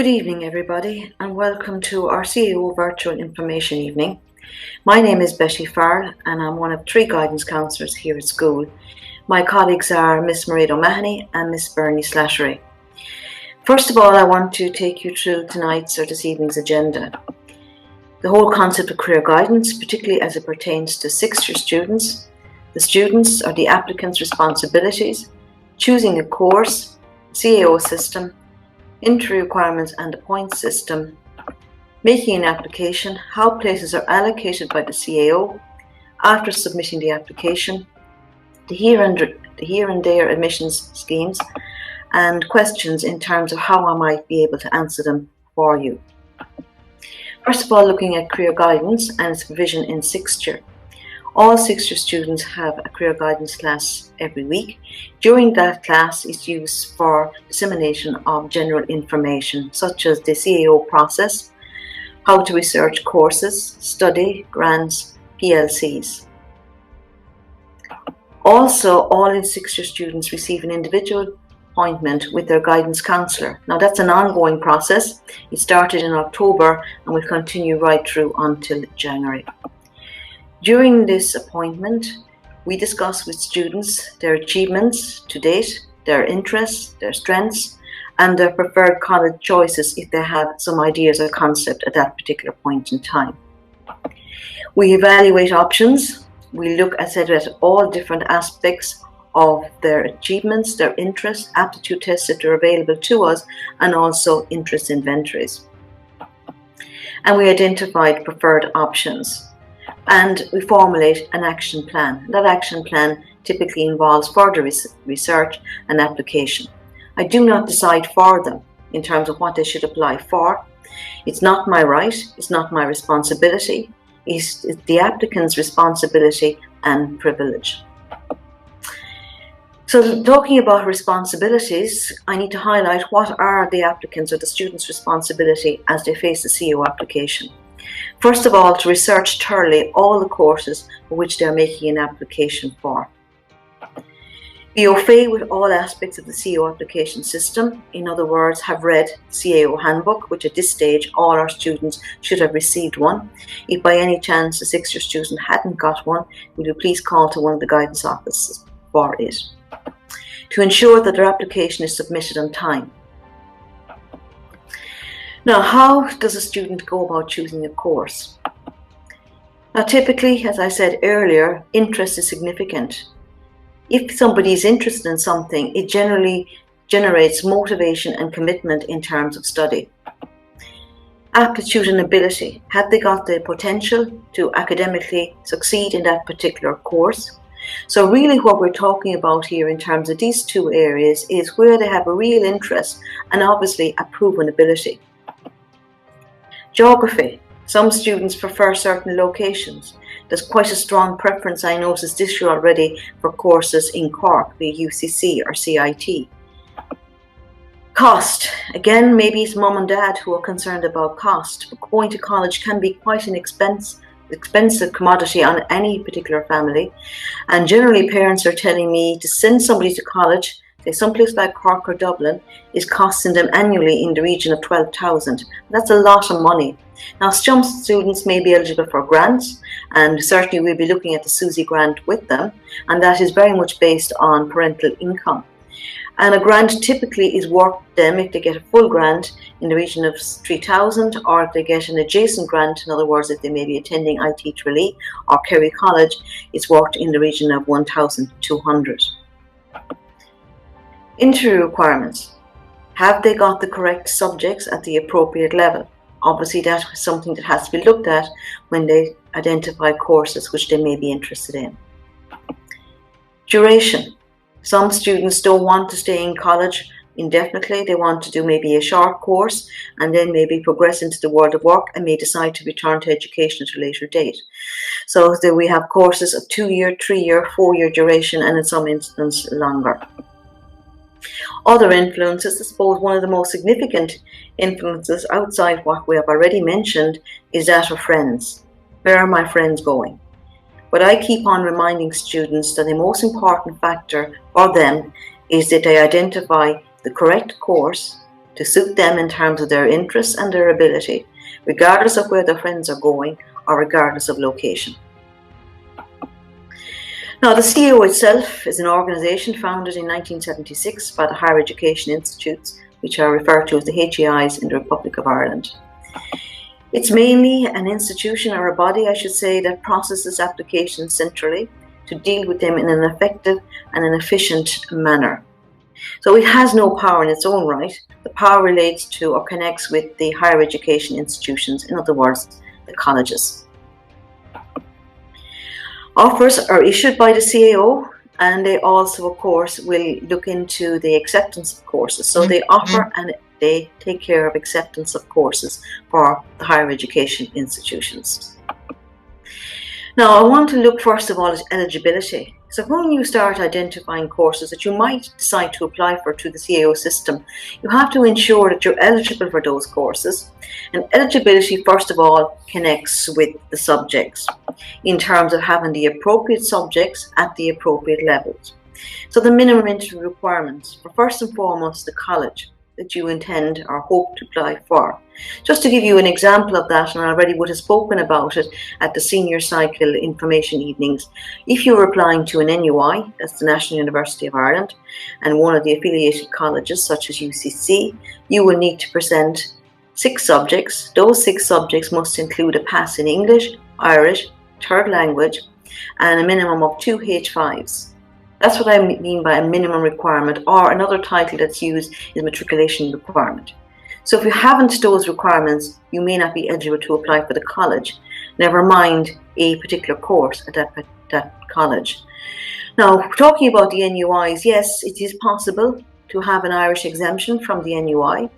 Good evening, everybody, and welcome to our CAO Virtual Information Evening. My name is Betty Farrell, and I'm one of 3 guidance counsellors here at school. My colleagues are Miss Mairead O'Mahony and Miss Bernie Slattery. First of all, I want to take you through tonight's or this evening's agenda. The whole concept of career guidance, particularly as it pertains to 6th-year students, the students or the applicant's responsibilities, choosing a course, CAO system, entry requirements and the point system, making an application, how places are allocated by the CAO after submitting the application, the here and there admissions schemes, and questions in terms of how I might be able to answer them for you. First of all, looking at career guidance and its provision in 6th year. All 6th year students have a career guidance class every week. During that class is used for dissemination of general information such as the CAO process, how to research courses, study, grants, PLCs. Also, all in 6th year students receive an individual appointment with their guidance counsellor. Now that's an ongoing process. It started in October and will continue right through until January. During this appointment, we discuss with students their achievements to date, their interests, their strengths, and their preferred college choices if they have some ideas or concept at that particular point in time. We evaluate options. We look at all different aspects of their achievements, their interests, aptitude tests that are available to us, and also interest inventories. And we identified preferred options. And we formulate an action plan. That action plan typically involves further research and application. I do not decide for them in terms of what they should apply for. It's not my right, it's not my responsibility, it's the applicant's responsibility and privilege. So talking about responsibilities, I need to highlight what are the applicants or the student's responsibility as they face the CAO application. First of all, to research thoroughly all the courses for which they are making an application for. Be au fait with all aspects of the CAO application system. In other words, have read the CAO handbook, which at this stage all our students should have received one. If by any chance a 6th year student hadn't got one, will you please call to one of the guidance offices for it. To ensure that their application is submitted on time. Now, how does a student go about choosing a course? Now, typically, as I said earlier, interest is significant. If somebody is interested in something, it generally generates motivation and commitment in terms of study. Aptitude and ability. Have they got the potential to academically succeed in that particular course? So really what we're talking about here in terms of these 2 areas is where they have a real interest and obviously a proven ability. Geography. Some students prefer certain locations. There's quite a strong preference, I noticed this year already, for courses in Cork, be UCC or CIT. Cost. Again, maybe it's mum and dad who are concerned about cost. But going to college can be quite an expensive commodity on any particular family. And generally parents are telling me to send somebody to college, say someplace like Cork or Dublin, is costing them annually in the region of 12,000. That's a lot of money. Now, some students may be eligible for grants, and certainly we'll be looking at the SUSI grant with them, and that is very much based on parental income. And a grant typically is worth them if they get a full grant in the region of 3,000, or if they get an adjacent grant, in other words, if they may be attending IT Tralee or Kerry College, it's worked in the region of 1,200. Interview requirements. Have they got the correct subjects at the appropriate level? Obviously, that is something that has to be looked at when they identify courses which they may be interested in. Duration. Some students don't want to stay in college indefinitely. They want to do maybe a short course and then maybe progress into the world of work and may decide to return to education at a later date. So there we have courses of 2-year, 3-year, 4-year duration, and in some instances longer. Other influences, I suppose one of the most significant influences outside what we have already mentioned is that of friends. Where are my friends going? But I keep on reminding students that the most important factor for them is that they identify the correct course, to suit them in terms of their interests and their ability, regardless of where their friends are going or regardless of location. Now, the CAO itself is an organisation founded in 1976 by the Higher Education Institutes, which are referred to as the HEIs in the Republic of Ireland. It's mainly an institution, or a body, I should say, that processes applications centrally to deal with them in an effective and an efficient manner. So it has no power in its own right. The power relates to or connects with the higher education institutions, in other words, the colleges. Offers are issued by the CAO, and they also, of course, will look into the acceptance of courses. So they offer and they take care of acceptance of courses for the higher education institutions. Now, I want to look first of all at eligibility. So when you start identifying courses that you might decide to apply for through the CAO system, you have to ensure that you're eligible for those courses. And eligibility, first of all, connects with the subjects in terms of having the appropriate subjects at the appropriate levels. So the minimum entry requirements for, first and foremost, the college that you intend or hope to apply for. Just to give you an example of that, and I already would have spoken about it at the senior cycle information evenings, if you're applying to an NUI, that's the National University of Ireland, and one of the affiliated colleges such as UCC, you will need to present 6 subjects. Those 6 subjects must include a pass in English, Irish, third language, and a minimum of 2 H5s. That's what I mean by a minimum requirement, or another title that's used is matriculation requirement. So if you haven't those requirements, you may not be eligible to apply for the college, never mind a particular course at that college. Now, talking about the NUIs, yes, it is possible to have an Irish exemption from the NUI.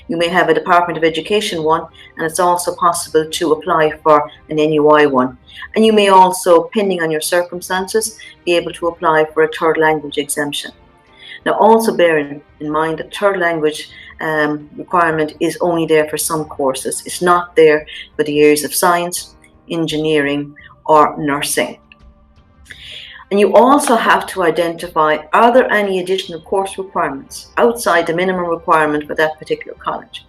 You may have a Department of Education one, and it's also possible to apply for an NUI one. And you may also, depending on your circumstances, be able to apply for a third language exemption. Now, also bear in mind that third language requirement is only there for some courses. It's not there for the areas of science, engineering, or nursing. And you also have to identify, are there any additional course requirements outside the minimum requirement for that particular college?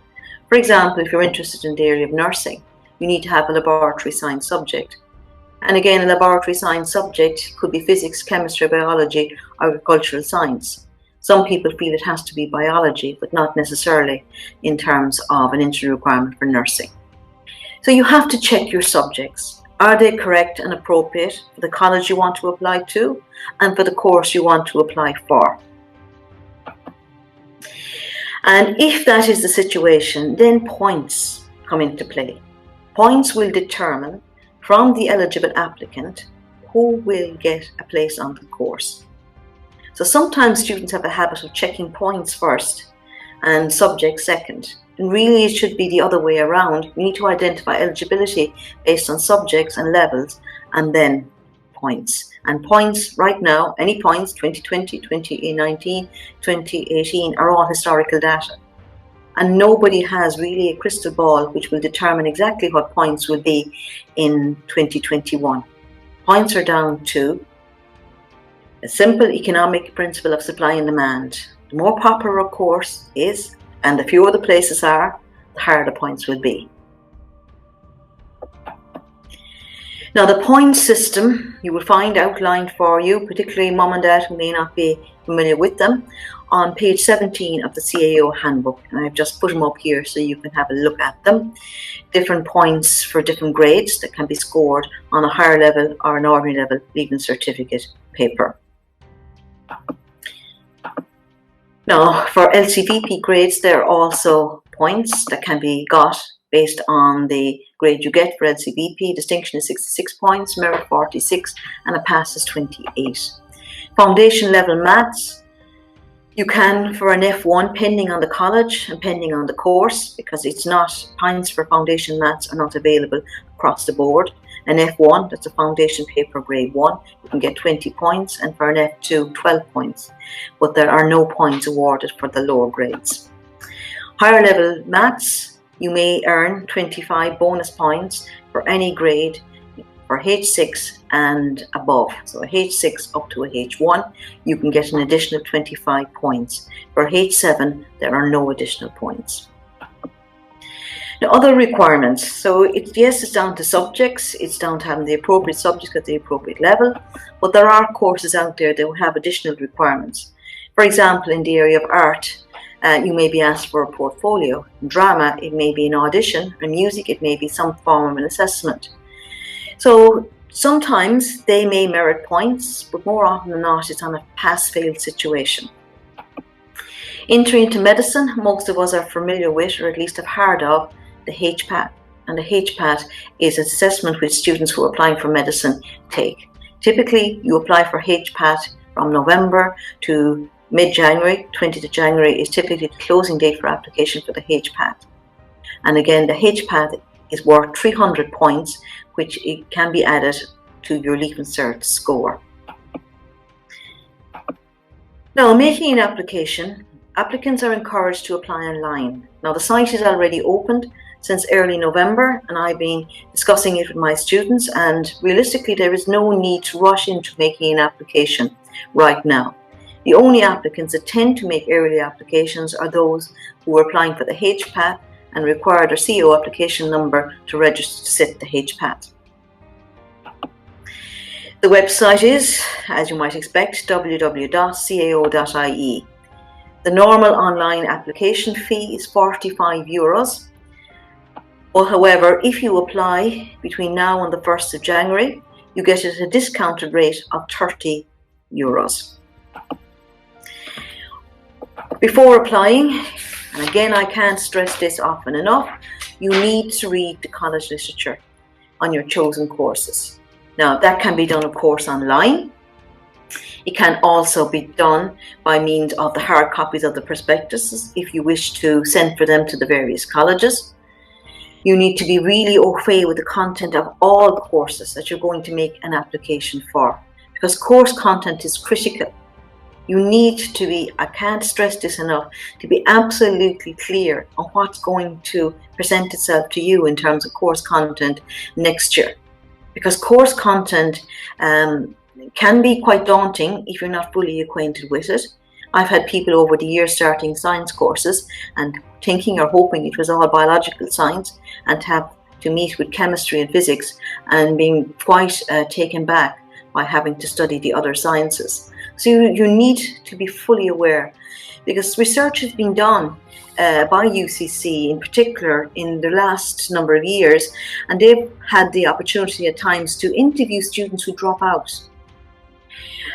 For example, if you're interested in the area of nursing, you need to have a laboratory science subject. And again, a laboratory science subject could be physics, chemistry, biology, or agricultural science. Some people feel it has to be biology, but not necessarily in terms of an entry requirement for nursing. So you have to check your subjects. Are they correct and appropriate for the college you want to apply to and for the course you want to apply for? And if that is the situation, then points come into play. Points will determine from the eligible applicant who will get a place on the course. So sometimes students have a habit of checking points first and subjects second. And really it should be the other way around. You need to identify eligibility based on subjects and levels, and then points. And points right now, any points, 2020, 2019, 2018, are all historical data. And nobody has really a crystal ball which will determine exactly what points will be in 2021. Points are down to a simple economic principle of supply and demand. The more popular a course is, and the fewer the places are, the higher the points will be. Now, the points system you will find outlined for you, particularly mum and dad who may not be familiar with them, on page 17 of the CAO handbook. And I've just put them up here so you can have a look at them. Different points for different grades that can be scored on a higher level or an ordinary level leaving certificate paper. Now, for LCVP grades, there are also points that can be got based on the grade you get for LCVP. Distinction is 66 points, merit 46, and a pass is 28. Foundation level maths, you can for an F1 pending on the college and pending on the course, because it's not, points for foundation maths are not available across the board. An F1, that's a foundation paper grade 1, you can get 20 points, and for an F2, 12 points. But there are no points awarded for the lower grades. Higher level maths, you may earn 25 bonus points for any grade for H6 and above. So a H6 up to a H1, you can get an additional 25 points. For H7, there are no additional points. Now, other requirements. So it's down to subjects. It's down to having the appropriate subjects at the appropriate level. But there are courses out there that will have additional requirements. For example, in the area of art, you may be asked for a portfolio. In drama, it may be an audition. In music, it may be some form of an assessment. So sometimes they may merit points, but more often than not, it's on a pass-fail situation. Entry into medicine, most of us are familiar with, or at least have heard of, the HPAT. And the HPAT is an assessment which students who are applying for medicine take. Typically, you apply for HPAT from November to mid-January. 20th of January is typically the closing date for application for the HPAT. And again, the HPAT is worth 300 points, which it can be added to your Leaving Cert score. Now, making an application, applicants are encouraged to apply online. Now, the site is already opened since early November, and I've been discussing it with my students, and realistically, there is no need to rush into making an application right now. The only applicants that tend to make early applications are those who are applying for the HPAT and require their CAO application number to register to sit the HPAT. The website is, as you might expect, www.cao.ie. The normal online application fee is €45. Well, however, if you apply between now and the 1st of January, you get it at a discounted rate of €30. Before applying, and again, I can't stress this often enough, you need to read the college literature on your chosen courses. Now, that can be done, of course, online. It can also be done by means of the hard copies of the prospectuses if you wish to send for them to the various colleges. You need to be really au fait with the content of all the courses that you're going to make an application for, because course content is critical. You need to be, I can't stress this enough, to be absolutely clear on what's going to present itself to you in terms of course content next year. Because course content can be quite daunting if you're not fully acquainted with it. I've had people over the years starting science courses and thinking or hoping it was all biological science, and have to meet with chemistry and physics and being quite taken back by having to study the other sciences. So you need to be fully aware, because research has been done by UCC in particular in the last number of years, and they've had the opportunity at times to interview students who drop out.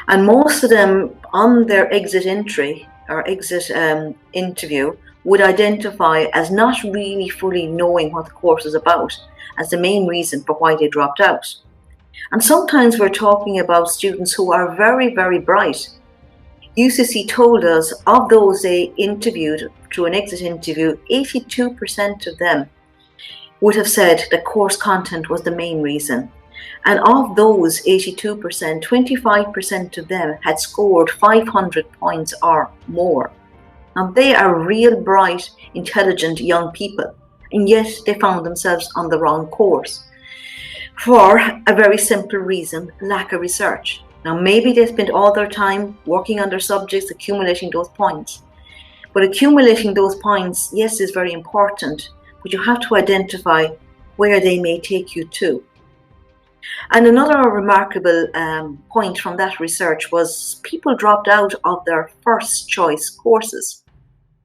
And most of them on their exit entry or exit interview would identify as not really fully knowing what the course is about as the main reason for why they dropped out. And sometimes we're talking about students who are very, very bright. UCC told us of those they interviewed through an exit interview, 82% of them would have said that course content was the main reason. And of those 82%, 25% of them had scored 500 points or more. Now, they are real bright, intelligent young people, and yet they found themselves on the wrong course for a very simple reason: lack of research. Now, maybe they spent all their time working on their subjects, accumulating those points. But accumulating those points, yes, is very important, but you have to identify where they may take you to. And another remarkable point from that research was people dropped out of their first choice courses.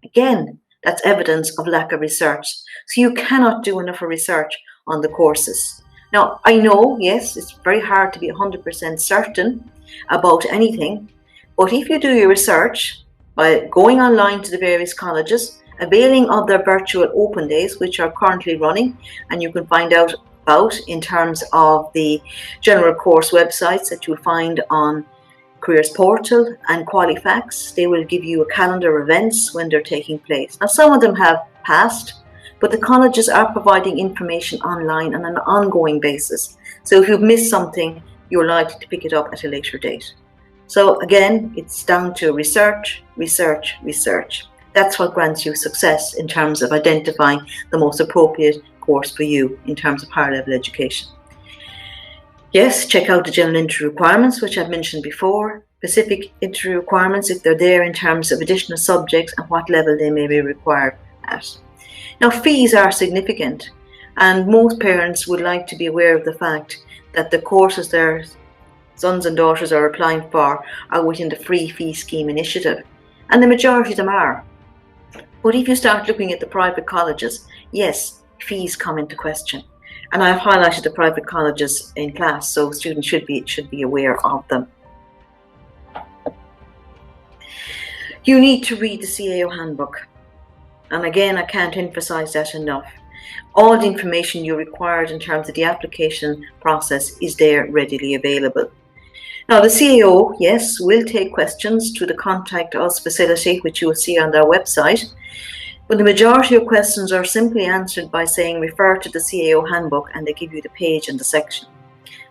Again, that's evidence of lack of research. So you cannot do enough research on the courses. Now, I know, yes, it's very hard to be 100% certain about anything, but if you do your research by going online to the various colleges, availing of their virtual open days, which are currently running, and you can find out about in terms of the general course websites that you'll find on Careers Portal and Qualifax. They will give you a calendar of events when they're taking place. Now, some of them have passed, but the colleges are providing information online on an ongoing basis. So if you've missed something, you're likely to pick it up at a later date. So again, it's down to research, research, research. That's what grants you success in terms of identifying the most appropriate course for you in terms of higher level education. Yes, check out the general entry requirements, which I've mentioned before, specific entry requirements if they're there in terms of additional subjects and what level they may be required at. Now, fees are significant, and most parents would like to be aware of the fact that the courses their sons and daughters are applying for are within the Free Fee Scheme initiative, and the majority of them are. But if you start looking at the private colleges, yes, fees come into question. And I've highlighted the private colleges in class, so students should be aware of them. You need to read the CAO handbook. And again, I can't emphasize that enough. All the information you required in terms of the application process is there readily available. Now, the CAO, yes, will take questions to the Contact Us facility, which you will see on their website. But the majority of questions are simply answered by saying refer to the CAO handbook, and they give you the page and the section.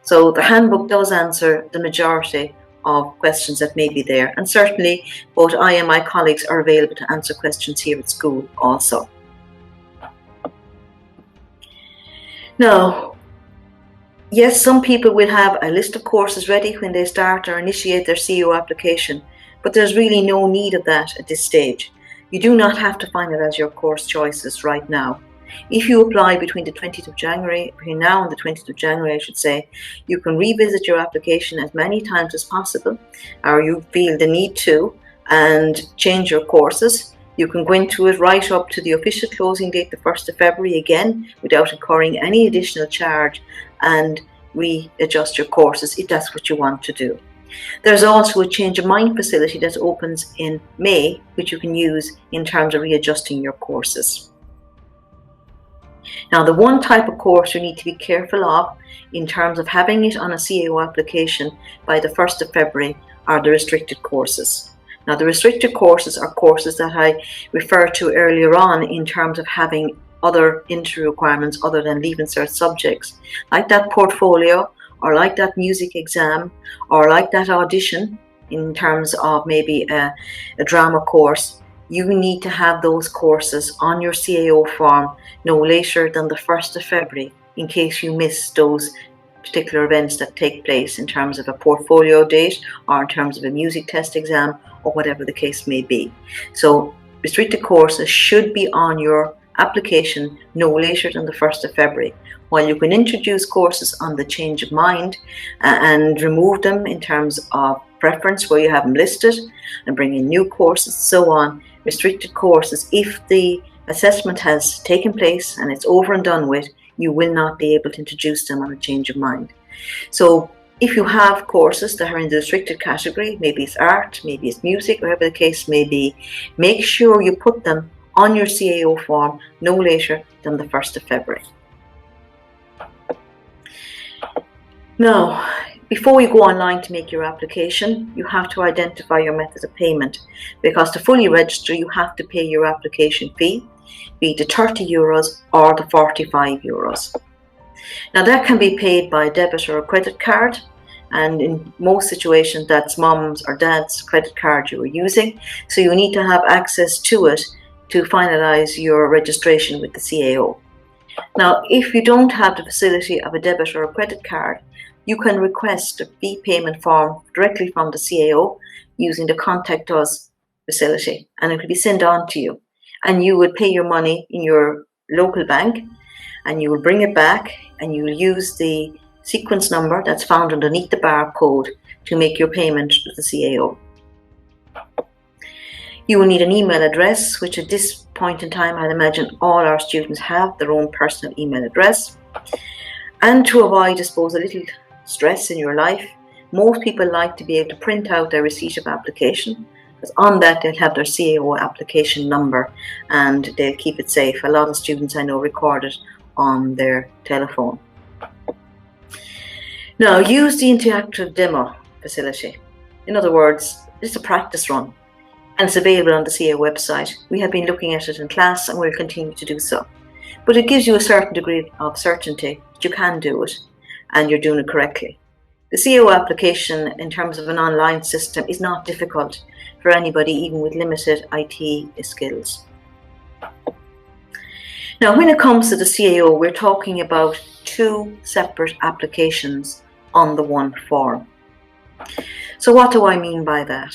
So the handbook does answer the majority of questions that may be there. And certainly both I and my colleagues are available to answer questions here at school also. Now, yes, some people will have a list of courses ready when they start or initiate their CAO application, but there's really no need of that at this stage. You do not have to finalise your course choices right now. If you apply between the 20th of January, between now and the 20th of January, I should say, you can revisit your application as many times as possible, or you feel the need to, and change your courses. You can go into it right up to the official closing date, the 1st of February, again, without incurring any additional charge, and readjust your courses if that's what you want to do. There's also a change of mind facility that opens in May, which you can use in terms of readjusting your courses. Now, the one type of course you need to be careful of in terms of having it on a CAO application by the 1st of February are the restricted courses. Now, the restricted courses are courses that I referred to earlier on in terms of having other entry requirements other than Leaving Cert subjects, like that portfolio, or like that music exam, or like that audition in terms of maybe a drama course. You need to have those courses on your CAO form no later than the 1st of February in case you miss those particular events that take place in terms of a portfolio date or in terms of a music test exam or whatever the case may be. So restricted courses should be on your application no later than the 1st of February. While you can introduce courses on the change of mind and remove them in terms of preference where you have them listed and bring in new courses, so on, restricted courses, if the assessment has taken place and it's over and done with, you will not be able to introduce them on a change of mind. So if you have courses that are in the restricted category, maybe it's art, maybe it's music, whatever the case may be, make sure you put them on your CAO form no later than the 1st of February. Now, before you go online to make your application, you have to identify your method of payment, because to fully register, you have to pay your application fee, be it the €30 or the €45. Now, that can be paid by debit or a credit card, and in most situations, that's mom's or dad's credit card you are using, so you need to have access to it to finalise your registration with the CAO. Now, if you don't have the facility of a debit or a credit card, you can request a fee payment form directly from the CAO using the Contact Us facility, and it will be sent on to you. And you would pay your money in your local bank, and you will bring it back, and you will use the sequence number that's found underneath the barcode to make your payment to the CAO. You will need an email address, which at this point in time, I'd imagine all our students have their own personal email address. And to avoid, I suppose, a little stress in your life, most people like to be able to print out their receipt of application, because on that they'll have their CAO application number and they'll keep it safe. A lot of students I know record it on their telephone. Now, use the interactive demo facility. In other words, it's a practice run, and it's available on the CAO website. We have been looking at it in class and we'll continue to do so. But it gives you a certain degree of certainty that you can do it and you're doing it correctly. The CAO application in terms of an online system is not difficult for anybody, even with limited IT skills. Now, when it comes to the CAO, we're talking about two separate applications on the one form. So what do I mean by that?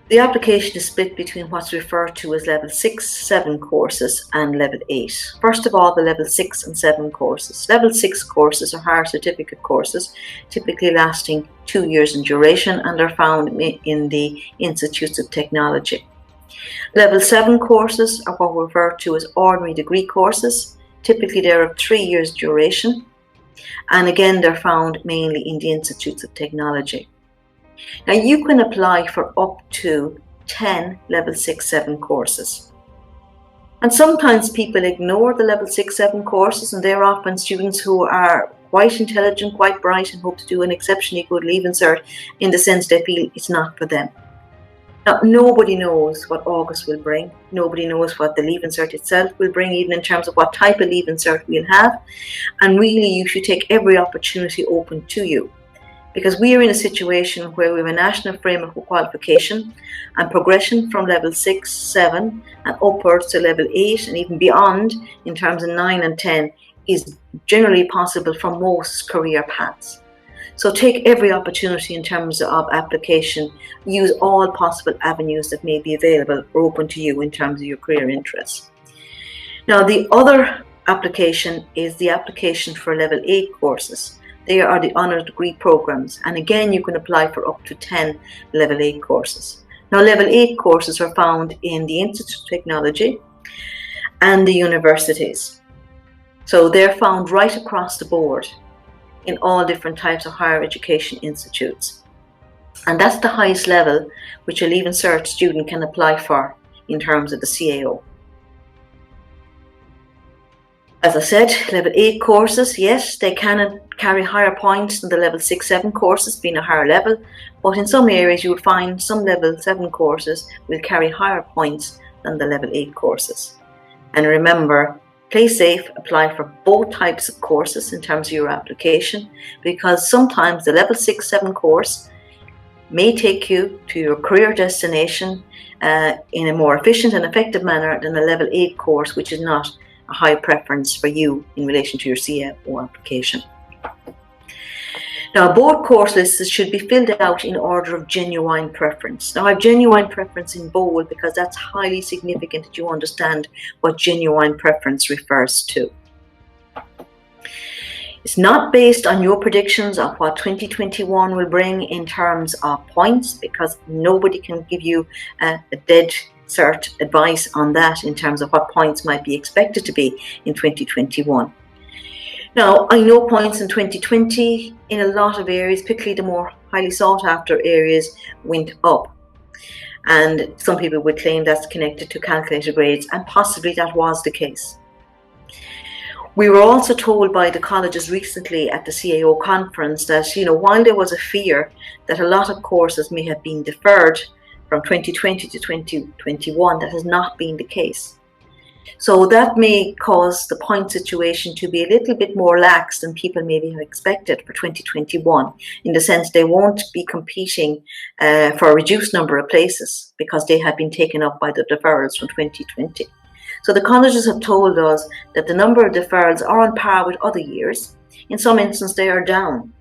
The application is split between what's referred to as level 6, 7 courses and level 8. First of all, the level 6 and 7 courses. Level 6 courses are higher certificate courses, typically lasting 2 years in duration, and are found in the Institutes of Technology. Level 7 courses are what we refer to as ordinary degree courses. Typically they're of 3 years duration, and again they're found mainly in the Institutes of Technology. Now you can apply for up to 10 level 6, 7 courses. And sometimes people ignore the level 6, 7 courses, and they're often students who are quite intelligent, quite bright, and hope to do an exceptionally good Leaving Cert in the sense they feel it's not for them. Now, nobody knows what August will bring. Nobody knows what the Leaving Cert itself will bring, even in terms of what type of Leaving Cert we'll have. And really, you should take every opportunity open to you, because we are in a situation where we have a national framework of qualification and progression from level 6, 7 and upwards to level 8 and even beyond in terms of 9 and 10 is generally possible for most career paths. So take every opportunity in terms of application, use all possible avenues that may be available or open to you in terms of your career interests. Now the other application is the application for level 8 courses. They are the honours degree programs, and again you can apply for up to 10 level 8 courses. Now level 8 courses are found in the Institute of Technology and the universities. So they're found right across the board in all different types of higher education institutes. And that's the highest level which a Leaving Cert student can apply for in terms of the CAO. As I said, level 8 courses, yes, they can carry higher points than the level 6, 7 courses, being a higher level, but in some areas you will find some level 7 courses will carry higher points than the level 8 courses. And remember, play safe, apply for both types of courses in terms of your application, because sometimes the level 6, 7 course may take you to your career destination in a more efficient and effective manner than the level 8 course, which is not a high preference for you in relation to your CAO application. Now, board course lists should be filled out in order of genuine preference. Now, I have genuine preference in bold because that's highly significant that you understand what genuine preference refers to. It's not based on your predictions of what 2021 will bring in terms of points, because nobody can give you a dead cert advice on that in terms of what points might be expected to be in 2021. Now, I know points in 2020 in a lot of areas, particularly the more highly sought after areas, went up. And some people would claim that's connected to calculated grades, and possibly that was the case. We were also told by the colleges recently at the CAO conference that, while there was a fear that a lot of courses may have been deferred from 2020 to 2021, that has not been the case. So that may cause the point situation to be a little bit more lax than people maybe have expected for 2021, in the sense they won't be competing for a reduced number of places because they have been taken up by the deferrals from 2020. So the colleges have told us that the number of deferrals are on par with other years. In some instances, they are down.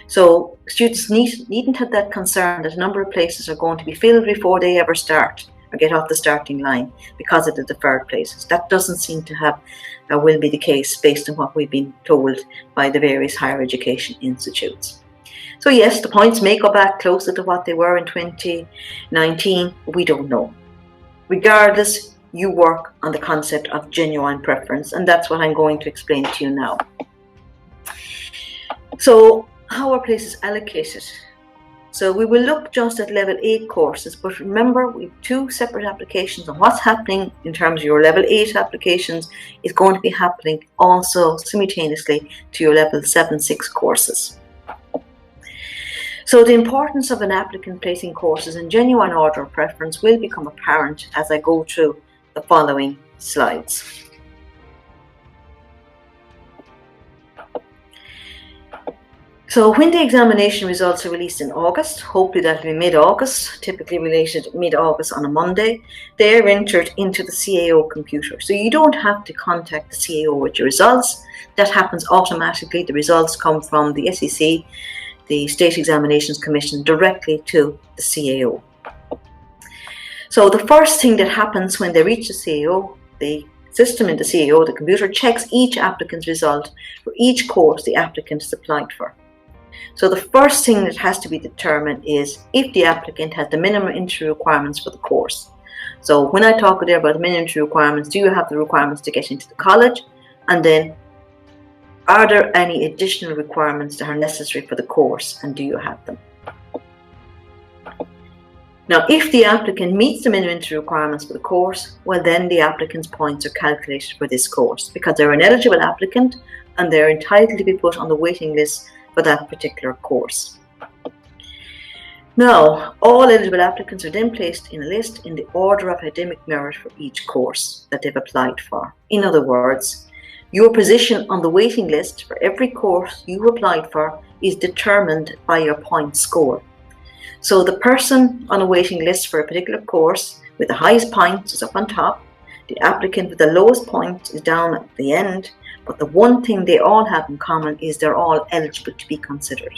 So students needn't have that concern that a number of places are going to be filled before they ever start or get off the starting line because of the deferred places. That doesn't seem to have or will be the case based on what we've been told by the various higher education institutes. So yes, the points may go back closer to what they were in 2019. We don't know. Regardless, you work on the concept of genuine preference, and that's what I'm going to explain to you now. So how are places allocated? So we will look just at level 8 courses, but remember we have 2 separate applications, and what's happening in terms of your level 8 applications is going to be happening also simultaneously to your level 7-6 courses. So the importance of an applicant placing courses in genuine order of preference will become apparent as I go through the following slides. So when the examination results are released in August, hopefully that'll be mid-August, typically related mid-August on a Monday, they're entered into the CAO computer. So you don't have to contact the CAO with your results. That happens automatically. The results come from the SEC, the State Examinations Commission, directly to the CAO. So the first thing that happens when they reach the CAO, the system in the CAO, the computer, checks each applicant's result for each course the applicant has applied for. So the first thing that has to be determined is if the applicant has the minimum entry requirements for the course. So when I talk there about the minimum entry requirements, do you have the requirements to get into the college? And then, are there any additional requirements that are necessary for the course, and do you have them? Now, if the applicant meets the minimum entry requirements for the course, well then the applicant's points are calculated for this course because they're an eligible applicant and they're entitled to be put on the waiting list for that particular course. Now, all eligible applicants are then placed in a list in the order of academic merit for each course that they've applied for. In other words, your position on the waiting list for every course you applied for is determined by your point score. So the person on a waiting list for a particular course with the highest points is up on top, the applicant with the lowest point is down at the end, but the one thing they all have in common is they're all eligible to be considered.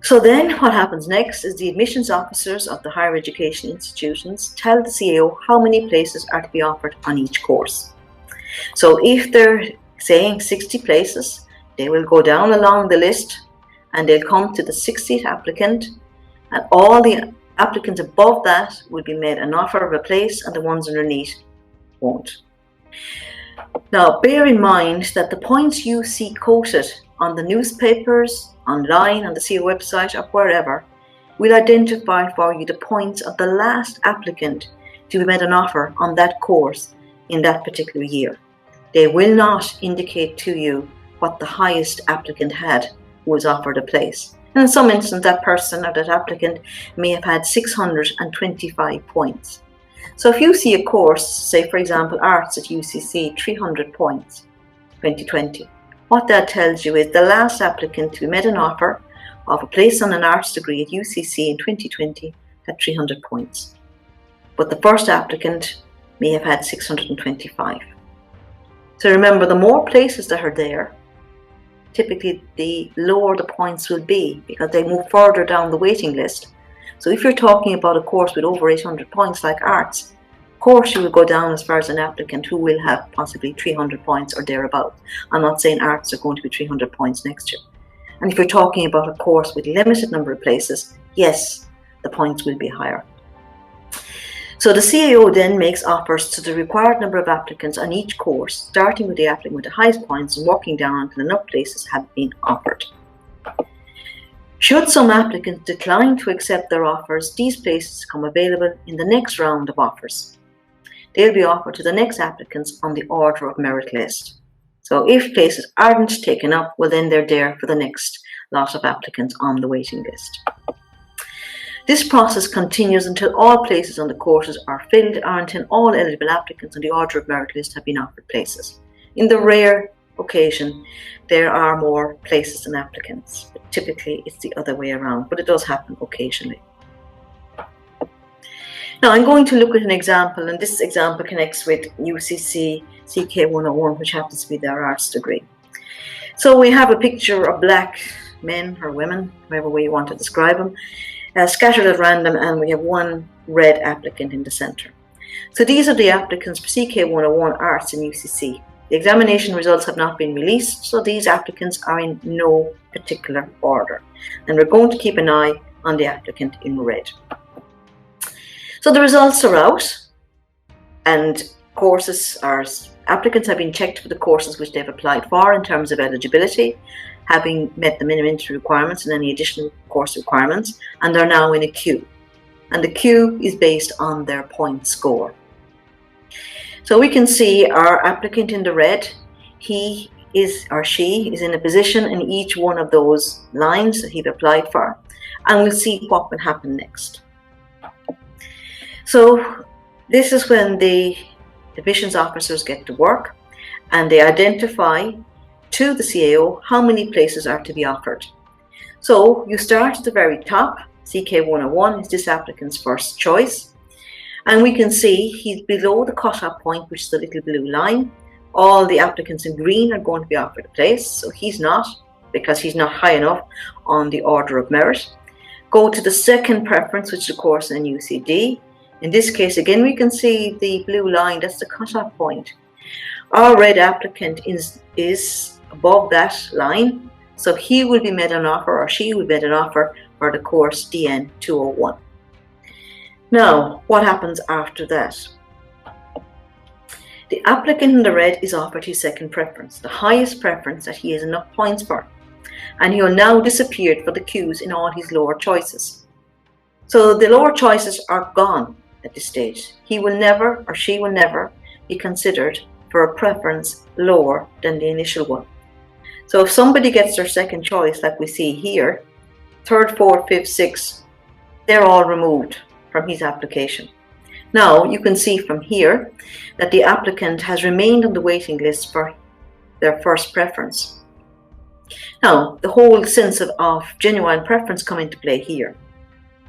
So then what happens next is the admissions officers of the higher education institutions tell the CAO how many places are to be offered on each course. So if they're saying 60 places, they will go down along the list and they'll come to the 60th applicant, and all the applicants above that will be made an offer of a place and the ones underneath won't. Now bear in mind that the points you see quoted on the newspapers, online, on the CAO website or wherever will identify for you the points of the last applicant to be made an offer on that course in that particular year. They will not indicate to you what the highest applicant had who was offered a place. And in some instances that person or that applicant may have had 625 points. So if you see a course, say for example arts at UCC, 300 points, 2020, what that tells you is the last applicant to be made an offer of a place on an arts degree at UCC in 2020 had 300 points. But the first applicant may have had 625. So remember, the more places that are there, typically the lower the points will be because they move further down the waiting list. So if you're talking about a course with over 800 points like arts, of course you will go down as far as an applicant who will have possibly 300 points or thereabouts. I'm not saying arts are going to be 300 points next year. And if you're talking about a course with limited number of places, yes, the points will be higher. So the CAO then makes offers to the required number of applicants on each course, starting with the applicant with the highest points and working down until enough places have been offered. Should some applicants decline to accept their offers, these places become available in the next round of offers. They'll be offered to the next applicants on the order of merit list. So if places aren't taken up, well then they're there for the next lot of applicants on the waiting list. This process continues until all places on the courses are filled or until all eligible applicants on the order of merit list have been offered places. In the rare occasion, there are more places than applicants. But typically, it's the other way around, but it does happen occasionally. Now, I'm going to look at an example, and this example connects with UCC CK 101, which happens to be their arts degree. So we have a picture of black men or women, whatever way you want to describe them, scattered at random, and we have one red applicant in the center. So these are the applicants for CK 101 Arts in UCC. The examination results have not been released, so these applicants are in no particular order. And we're going to keep an eye on the applicant in red. So the results are out, and applicants have been checked for the courses which they've applied for in terms of eligibility, having met the minimum entry requirements and any additional course requirements, and they're now in a queue. And the queue is based on their point score. So we can see our applicant in the red, he is or she is in a position in each one of those lines that he'd applied for, and we'll see what will happen next. So this is when the admissions officers get to work and they identify to the CAO how many places are to be offered. So you start at the very top. CK101 is this applicant's first choice. And we can see he's below the cutoff point, which is the little blue line. All the applicants in green are going to be offered a place. So he's not, because he's not high enough on the order of merit. Go to the second preference, which is of course in UCD. In this case, again, we can see the blue line, that's the cutoff point. Our red applicant is above that line, so he will be made an offer, or she will be made an offer for the course DN 201. Now, what happens after that? The applicant in the red is offered his second preference, the highest preference that he has enough points for, and he will now disappear for the queues in all his lower choices. So the lower choices are gone at this stage. He will never, or she will never, be considered for a preference lower than the initial one. So if somebody gets their second choice, like we see here, third, fourth, fifth, sixth, they're all removed from his application. Now you can see from here that the applicant has remained on the waiting list for their first preference. Now the whole sense of genuine preference come into play here.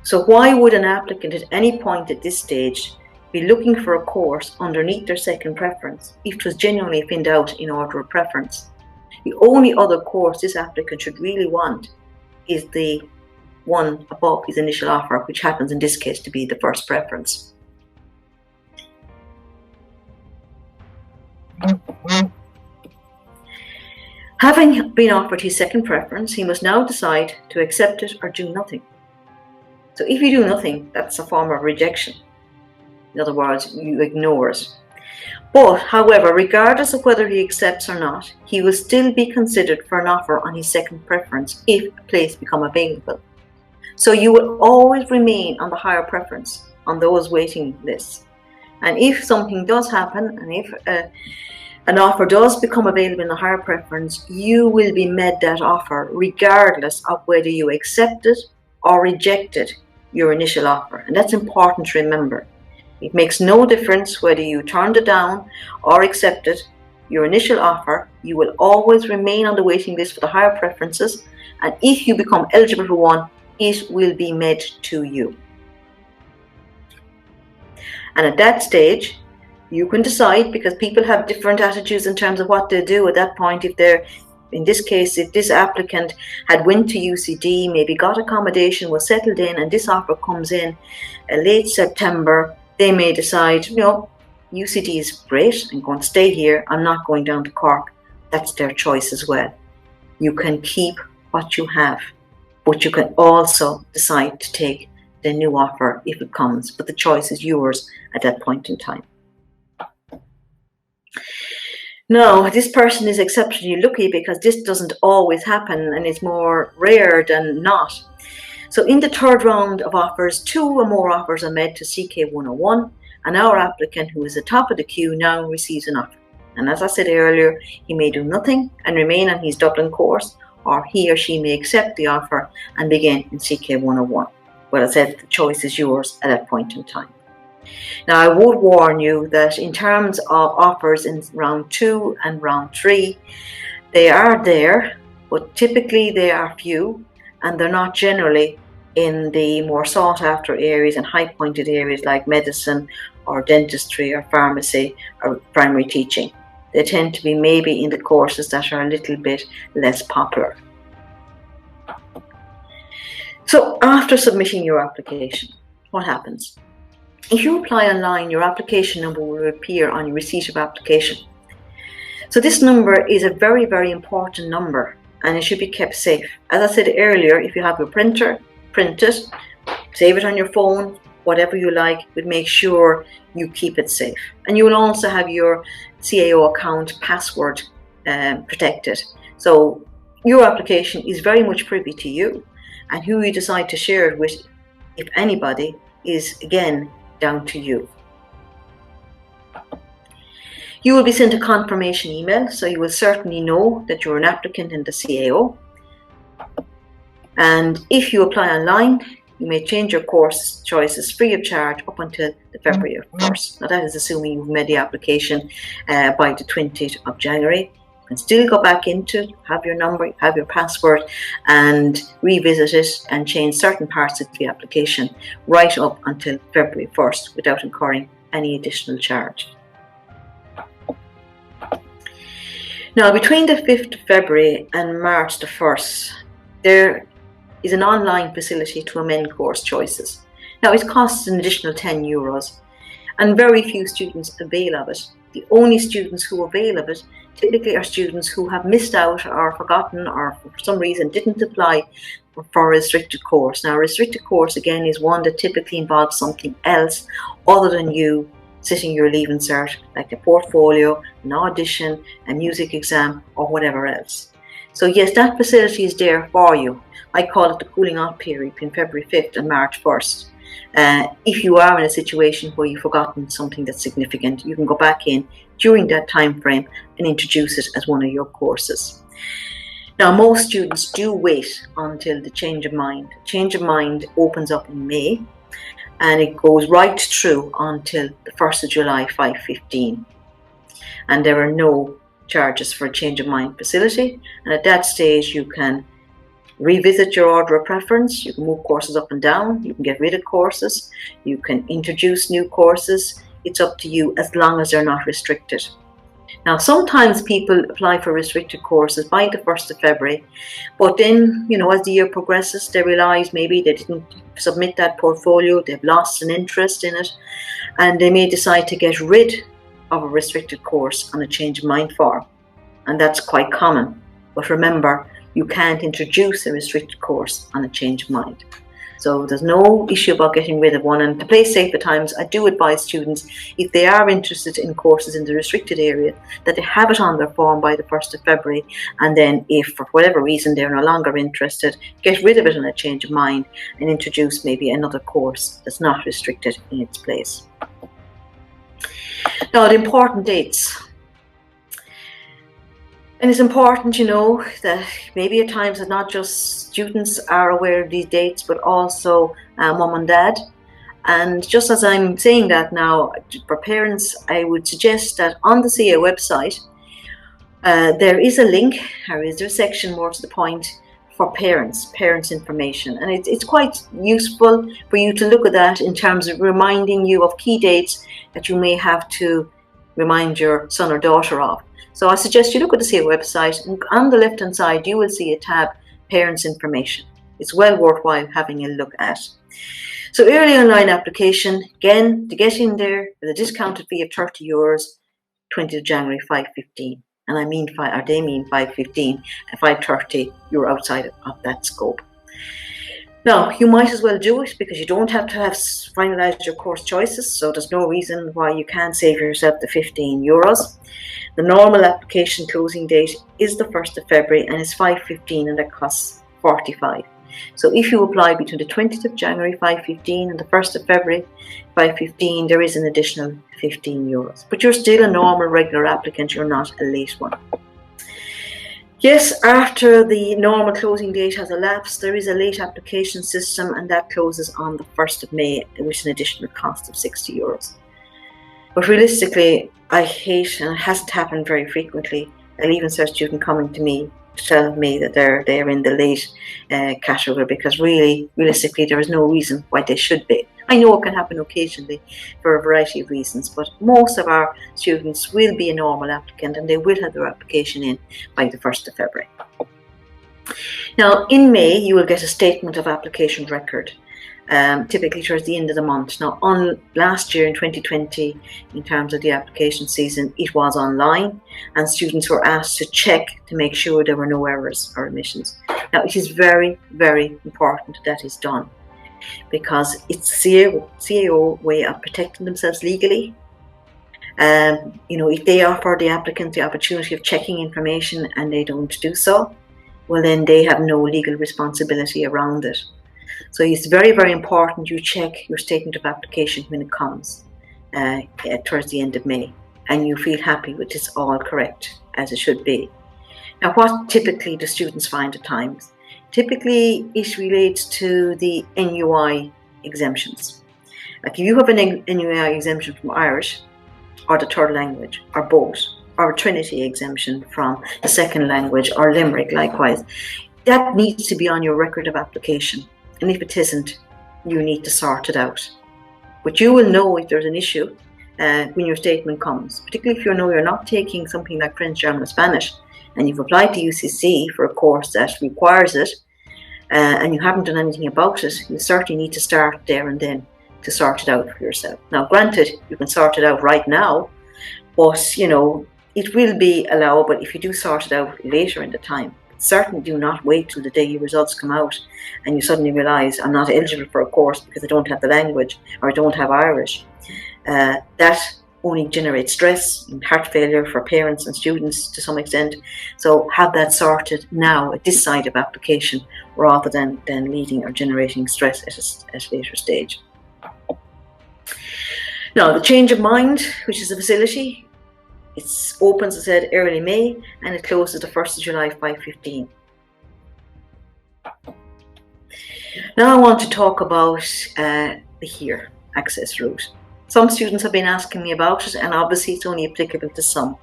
So why would an applicant at any point at this stage be looking for a course underneath their second preference if it was genuinely pinned out in order of preference? The only other course this applicant should really want is the one above his initial offer, which happens in this case to be the first preference. Having been offered his second preference, he must now decide to accept it or do nothing. So if you do nothing, that's a form of rejection. In other words, you ignore it. But, however, regardless of whether he accepts or not, he will still be considered for an offer on his second preference if a place becomes available. So you will always remain on the higher preference on those waiting lists. And if something does happen, and if an offer does become available in a higher preference, you will be made that offer regardless of whether you accepted or rejected your initial offer. And that's important to remember. It makes no difference whether you turned it down or accepted your initial offer. You will always remain on the waiting list for the higher preferences, and if you become eligible for one, it will be made to you. And at that stage, you can decide, because people have different attitudes in terms of what they do at that point. If they're, in this case, if this applicant had went to UCD, maybe got accommodation, was settled in, and this offer comes in late September, they may decide, you know, UCD is great, I'm going to stay here, I'm not going down to Cork. That's their choice as well. You can keep what you have, but you can also decide to take the new offer if it comes, but the choice is yours at that point in time. Now, this person is exceptionally lucky because this doesn't always happen, and it's more rare than not. So in the third round of offers, 2 or more offers are made to CK101, and our applicant, who is at the top of the queue, now receives an offer. And as I said earlier, he may do nothing and remain on his Dublin course, or he or she may accept the offer and begin in CK101. But as I said, the choice is yours at that point in time. Now, I would warn you that in terms of offers in round 2 and round 3, they are there, but typically they are few, and they're not generally in the more sought after areas and high pointed areas like medicine or dentistry or pharmacy or primary teaching. They tend to be maybe in the courses that are a little bit less popular. So after submitting your application, what happens? If you apply online, your application number will appear on your receipt of application. So this number is a very, very important number, and it should be kept safe. As I said earlier, if you have your printer, print it, save it on your phone, whatever you like, but make sure you keep it safe. And you will also have your CAO account password protected. So your application is very much privy to you, and who you decide to share it with, if anybody, is again down to you. You will be sent a confirmation email, so you will certainly know that you're an applicant in the CAO. And if you apply online, you may change your course choices free of charge up until the February 1st. Now that is assuming you've made the application by the 20th of January. can still go back into it, have your number, have your password, and revisit it and change certain parts of the application right up until February 1st without incurring any additional charge. Now, between the 5th of February and March the 1st, there is an online facility to amend course choices. Now, it costs an additional €10, and very few students avail of it. The only students who avail of it typically are students who have missed out or forgotten or for some reason didn't apply for a restricted course. Now, a restricted course, again, is one that typically involves something else other than you sitting your Leaving Cert, like a portfolio, an audition, a music exam, or whatever else. So yes, that facility is there for you. I call it the cooling off period between February 5th and March 1st. If you are in a situation where you've forgotten something that's significant, you can go back in during that time frame and introduce it as one of your courses. Now, most students do wait until the change of mind. Change of mind opens up in May, and it goes right through until the 1st of July, 5:15. And there are no charges for a change of mind facility. And at that stage, you can revisit your order of preference. You can move courses up and down. You can get rid of courses. You can introduce new courses. It's up to you as long as they're not restricted. Now, sometimes people apply for restricted courses by the 1st of February, but then, as the year progresses, they realise maybe they didn't submit that portfolio, they've lost an interest in it, and they may decide to get rid of a restricted course on a change of mind form. And that's quite common. But remember, you can't introduce a restricted course on a change of mind. So there's no issue about getting rid of one. And to play safe at times, I do advise students, if they are interested in courses in the restricted area, that they have it on their form by the 1st of February. And then if for whatever reason they're no longer interested, get rid of it on a change of mind and introduce maybe another course that's not restricted in its place. Now, the important dates. And it's important, that maybe at times that not just students are aware of these dates, but also mum and dad. And just as I'm saying that now, for parents, I would suggest that on the CAO website, there is a link, or is there a section more to the point, for parents information. And it's quite useful for you to look at that in terms of reminding you of key dates that you may have to remind your son or daughter of. So I suggest you look at the CAO website, and on the left-hand side, you will see a tab, Parents Information. It's well worthwhile having a look at. So early online application, again, to get in there with a discounted fee of €30, 20th of January, 5:15. And they mean 5:15, and 5:30, you're outside of that scope. Now, you might as well do it because you don't have to have finalised your course choices, so there's no reason why you can't save yourself the €15. The normal application closing date is the 1st of February and it's 5:15, and that costs €45. So if you apply between the 20th of January, 5:15, and the 1st of February, 5:15, there is an additional €15. But you're still a normal, regular applicant, you're not a late one. Yes, after the normal closing date has elapsed, there is a late application system, and that closes on the 1st of May with an additional cost of €60. But realistically, I hate, and it hasn't happened very frequently, a Leaving Cert student coming to me to tell me that they're in the late category, because realistically, there is no reason why they should be. I know it can happen occasionally for a variety of reasons, but most of our students will be a normal applicant and they will have their application in by the 1st of February. Now, in May, you will get a statement of application record, typically towards the end of the month. Now, last year in 2020, in terms of the application season, it was online, and students were asked to check to make sure there were no errors or omissions. Now, it is very, very important that is done, because it's CAO way of protecting themselves legally. If they offer the applicant the opportunity of checking information and they don't do so, well, then they have no legal responsibility around it. So it's very, very important you check your statement of application when it comes towards the end of May, and you feel happy with it's all correct as it should be. Now, what typically do students find at times? Typically, it relates to the NUI exemptions. Like if you have an NUI exemption from Irish or the third language or both, or Trinity exemption from a second language, or Limerick likewise. That needs to be on your record of application. And if it isn't, you need to sort it out. But you will know if there's an issue when your statement comes, particularly if you know you're not taking something like French, German, or Spanish, and you've applied to UCC for a course that requires it, and you haven't done anything about it. You certainly need to start there and then to sort it out for yourself. Now, granted, you can sort it out right now, but it will be allowable if you do sort it out later in the time. Certainly do not wait till the day your results come out and you suddenly realise, I'm not eligible for a course because I don't have the language or I don't have Irish. That only generates stress and heart failure for parents and students to some extent. So have that sorted now at this side of application, rather than leading or generating stress at a later stage. Now, the change of mind, which is a facility, it opens, as I said, early May, and it closes the 1st of July, 5:15. Now I want to talk about the HERE access route. Some students have been asking me about it, and obviously it's only applicable to some.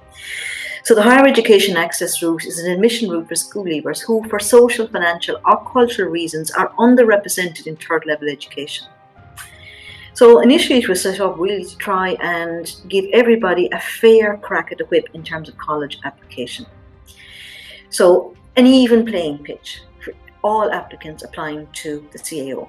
So the higher education access route is an admission route for school leavers who, for social, financial or cultural reasons, are underrepresented in third level education. So initially it was set up really to try and give everybody a fair crack at the whip in terms of college application. So an even playing pitch for all applicants applying to the CAO.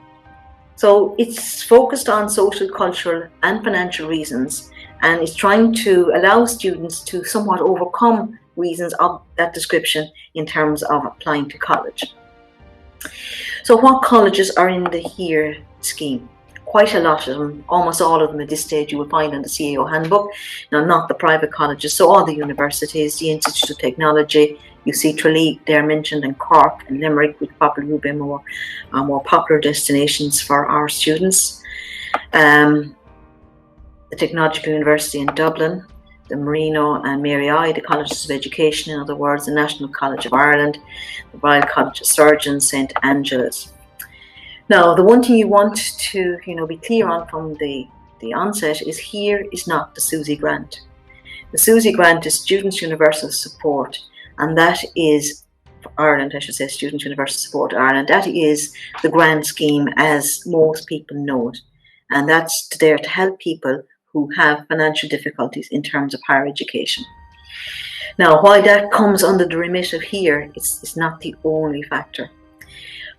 So it's focused on social, cultural and financial reasons, and it's trying to allow students to somewhat overcome reasons of that description in terms of applying to college. So what colleges are in the HERE scheme? Quite a lot of them, almost all of them at this stage you will find in the CAO handbook. Now, not the private colleges, so all the universities, the Institute of Technology, you see Tralee there mentioned, and Cork and Limerick, which probably will be more popular destinations for our students. The Technological University in Dublin, the Marino and Mary I, the Colleges of Education, in other words, the National College of Ireland, the Royal College of Surgeons, St Angela's. Now, the one thing you want to be clear on from the onset is HERE is not the SUSI grant. The SUSI grant is Students' Universal Support, and that is for Ireland, I should say, Students' Universal Support Ireland. That is the grant scheme as most people know it, and that's there to help people who have financial difficulties in terms of higher education. Now, while that comes under the remit of HERE, it's not the only factor.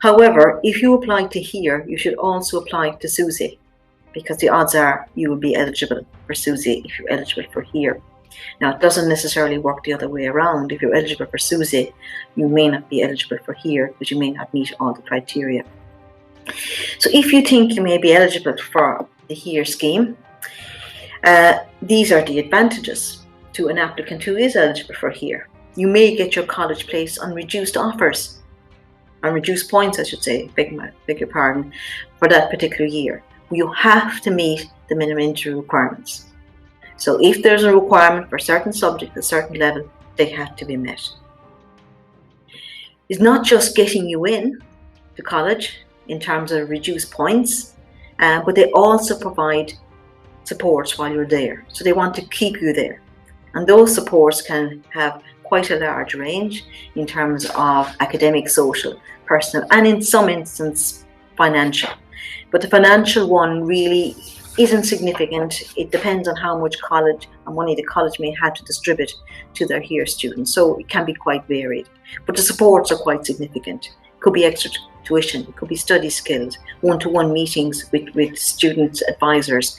However, if you apply to HERE, you should also apply to SUSI, because the odds are you will be eligible for SUSI if you're eligible for HERE. Now, it doesn't necessarily work the other way around. If you're eligible for SUSI, you may not be eligible for HERE, because you may not meet all the criteria. So if you think you may be eligible for the HERE scheme, these are the advantages to an applicant who is eligible for HERE. You may get your college place on reduced offers, on reduced points, I should say, beg your pardon, for that particular year. You have to meet the minimum entry requirements. So if there's a requirement for a certain subject at a certain level, they have to be met. It's not just getting you in to college in terms of reduced points, but they also provide supports while you're there. So they want to keep you there. And those supports can have quite a large range in terms of academic, social, personal, and in some instances financial. But the financial one really isn't significant. It depends on how much money the college may have to distribute to their HERE students. So it can be quite varied. But the supports are quite significant. It could be extra tuition, it could be study skills, one-to-one meetings with students, advisors,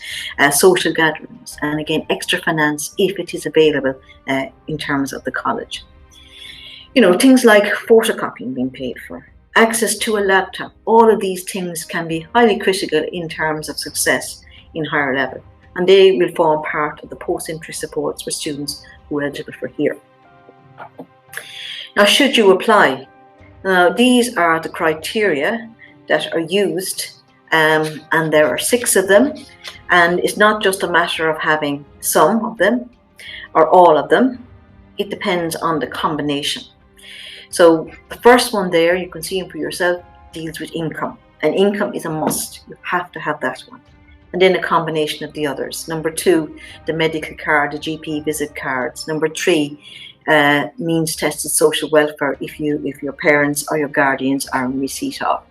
social gatherings, and again, extra finance if it is available in terms of the college. Things like photocopying being paid for, access to a laptop, all of these things can be highly critical in terms of success in higher level, and they will form part of the post-entry supports for students who are eligible for HERE. Now, should you apply? Now, these are the criteria that are used, and there are 6 of them, and it's not just a matter of having some of them or all of them. It depends on the combination. So the first one there, you can see them for yourself, deals with income, and income is a must. You have to have that one. and then a combination of the others. Number 2, the medical card, the GP visit cards. Number 3, means tested social welfare if your parents or your guardians are in receipt of.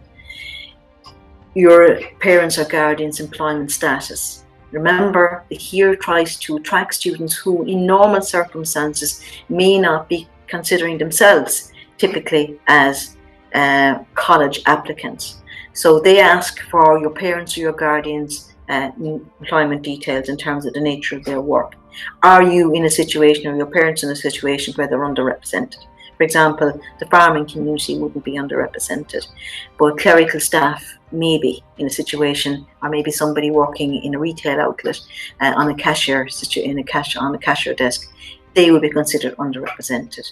Your parents or guardians' employment status. Remember, the HERE tries to attract students who in normal circumstances may not be considering themselves typically as college applicants. So they ask for your parents or your guardians' employment details in terms of the nature of their work. Are you in a situation, or your parents in a situation where they're underrepresented? For example, the farming community wouldn't be underrepresented, but clerical staff may be in a situation, or maybe somebody working in a retail outlet on a cashier desk, they would be considered underrepresented.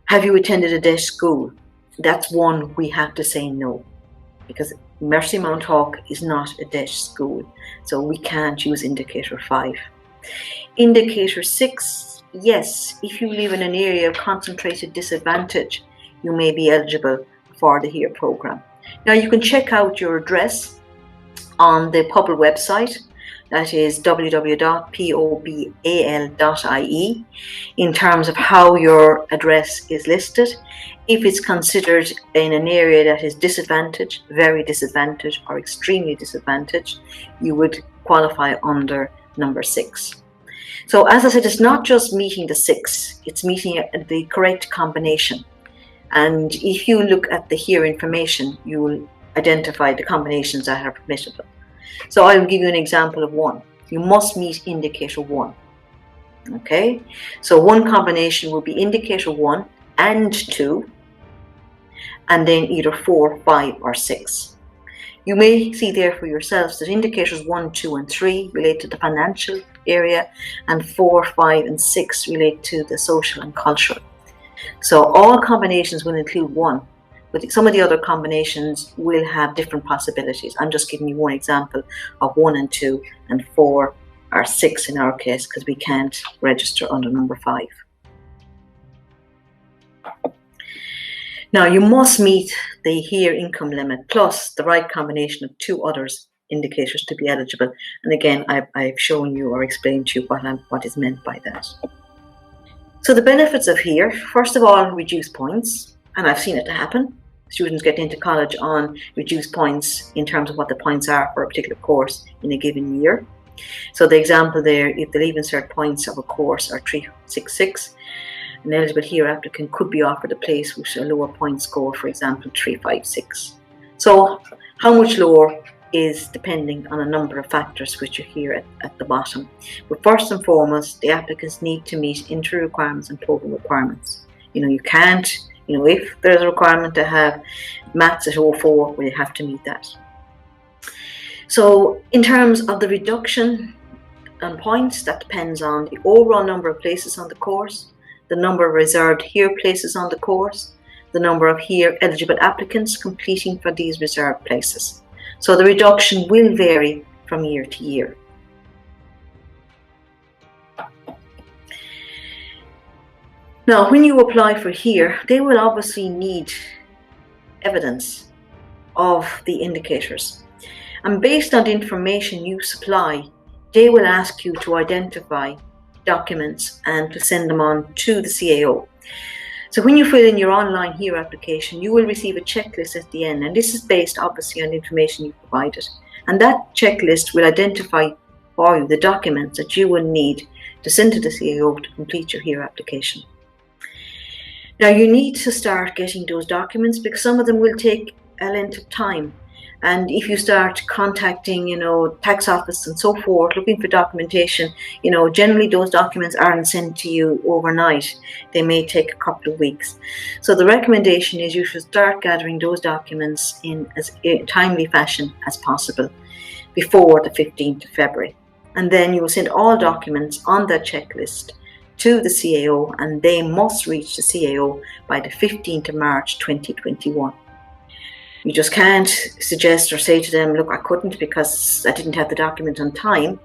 Have you attended a deaf school? That's one we have to say no, because Mercy Mount Hawk is not a deaf school, so we can't use indicator 5. Indicator 6, yes, if you live in an area of concentrated disadvantage, you may be eligible for the HERE program. Now you can check out your address on the public website, that is www.pobal.ie, in terms of how your address is listed. If it's considered in an area that is disadvantaged, very disadvantaged, or extremely disadvantaged, you would qualify under number 6. So as I said, it's not just meeting the 6, it's meeting the correct combination. And if you look at the HERE information, you will identify the combinations that are permissible. So I will give you an example of one. You must meet indicator 1. Okay, so one combination will be indicator 1 and 2, and then either 4, 5, or 6. You may see there for yourselves that indicators 1, 2, and 3 relate to the financial area, and 4, 5, and 6 relate to the social and cultural. So all combinations will include 1, but some of the other combinations will have different possibilities. I'm just giving you one example of 1 and 2, and 4 or 6 in our case, because we can't register under number 5. Now you must meet the HERE income limit plus the right combination of 2 others indicators to be eligible. And again, I've shown you or explained to you what is meant by that. So the benefits of HERE, first of all, reduced points, and I've seen it happen. Students get into college on reduced points in terms of what the points are for a particular course in a given year. So the example there, if the Leaving Cert points of a course are 366, an eligible HERE applicant could be offered a place with a lower point score, for example, 356. So how much lower is depending on a number of factors which are here at the bottom. But first and foremost, the applicants need to meet entry requirements and program requirements. You can't, if there's a requirement to have maths at 04, well, you have to meet that. So in terms of the reduction on points, that depends on the overall number of places on the course, the number of reserved HERE places on the course, the number of HERE eligible applicants completing for these reserved places. So the reduction will vary from year to year. Now, when you apply for HERE, they will obviously need evidence of the indicators. And based on the information you supply, they will ask you to identify documents and to send them on to the CAO. So when you fill in your online HERE application, you will receive a checklist at the end, and this is based obviously on the information you provided. And that checklist will identify for you the documents that you will need to send to the CAO to complete your HERE application. Now you need to start getting those documents because some of them will take a length of time. And if you start contacting, tax office and so forth, looking for documentation, generally those documents aren't sent to you overnight. They may take a couple of weeks. So the recommendation is you should start gathering those documents in as timely fashion as possible before the 15th of February. And then you will send all documents on that checklist to the CAO, and they must reach the CAO by the 15th of March 2021. You just can't suggest or say to them, look, I couldn't because I didn't have the document on time.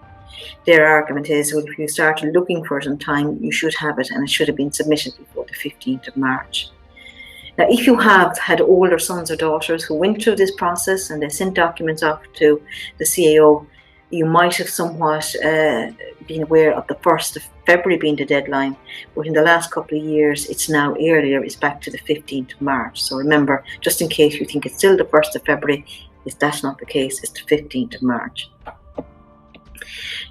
Their argument is, well, if you start looking for it on time, you should have it, and it should have been submitted before the 15th of March. Now, if you have had older sons or daughters who went through this process and they sent documents off to the CAO, You might have somewhat been aware of the 1st of February being the deadline, but in the last couple of years it's now earlier, it's back to the 15th of March. So remember, just in case you think it's still the 1st of February, if that's not the case, it's the 15th of March.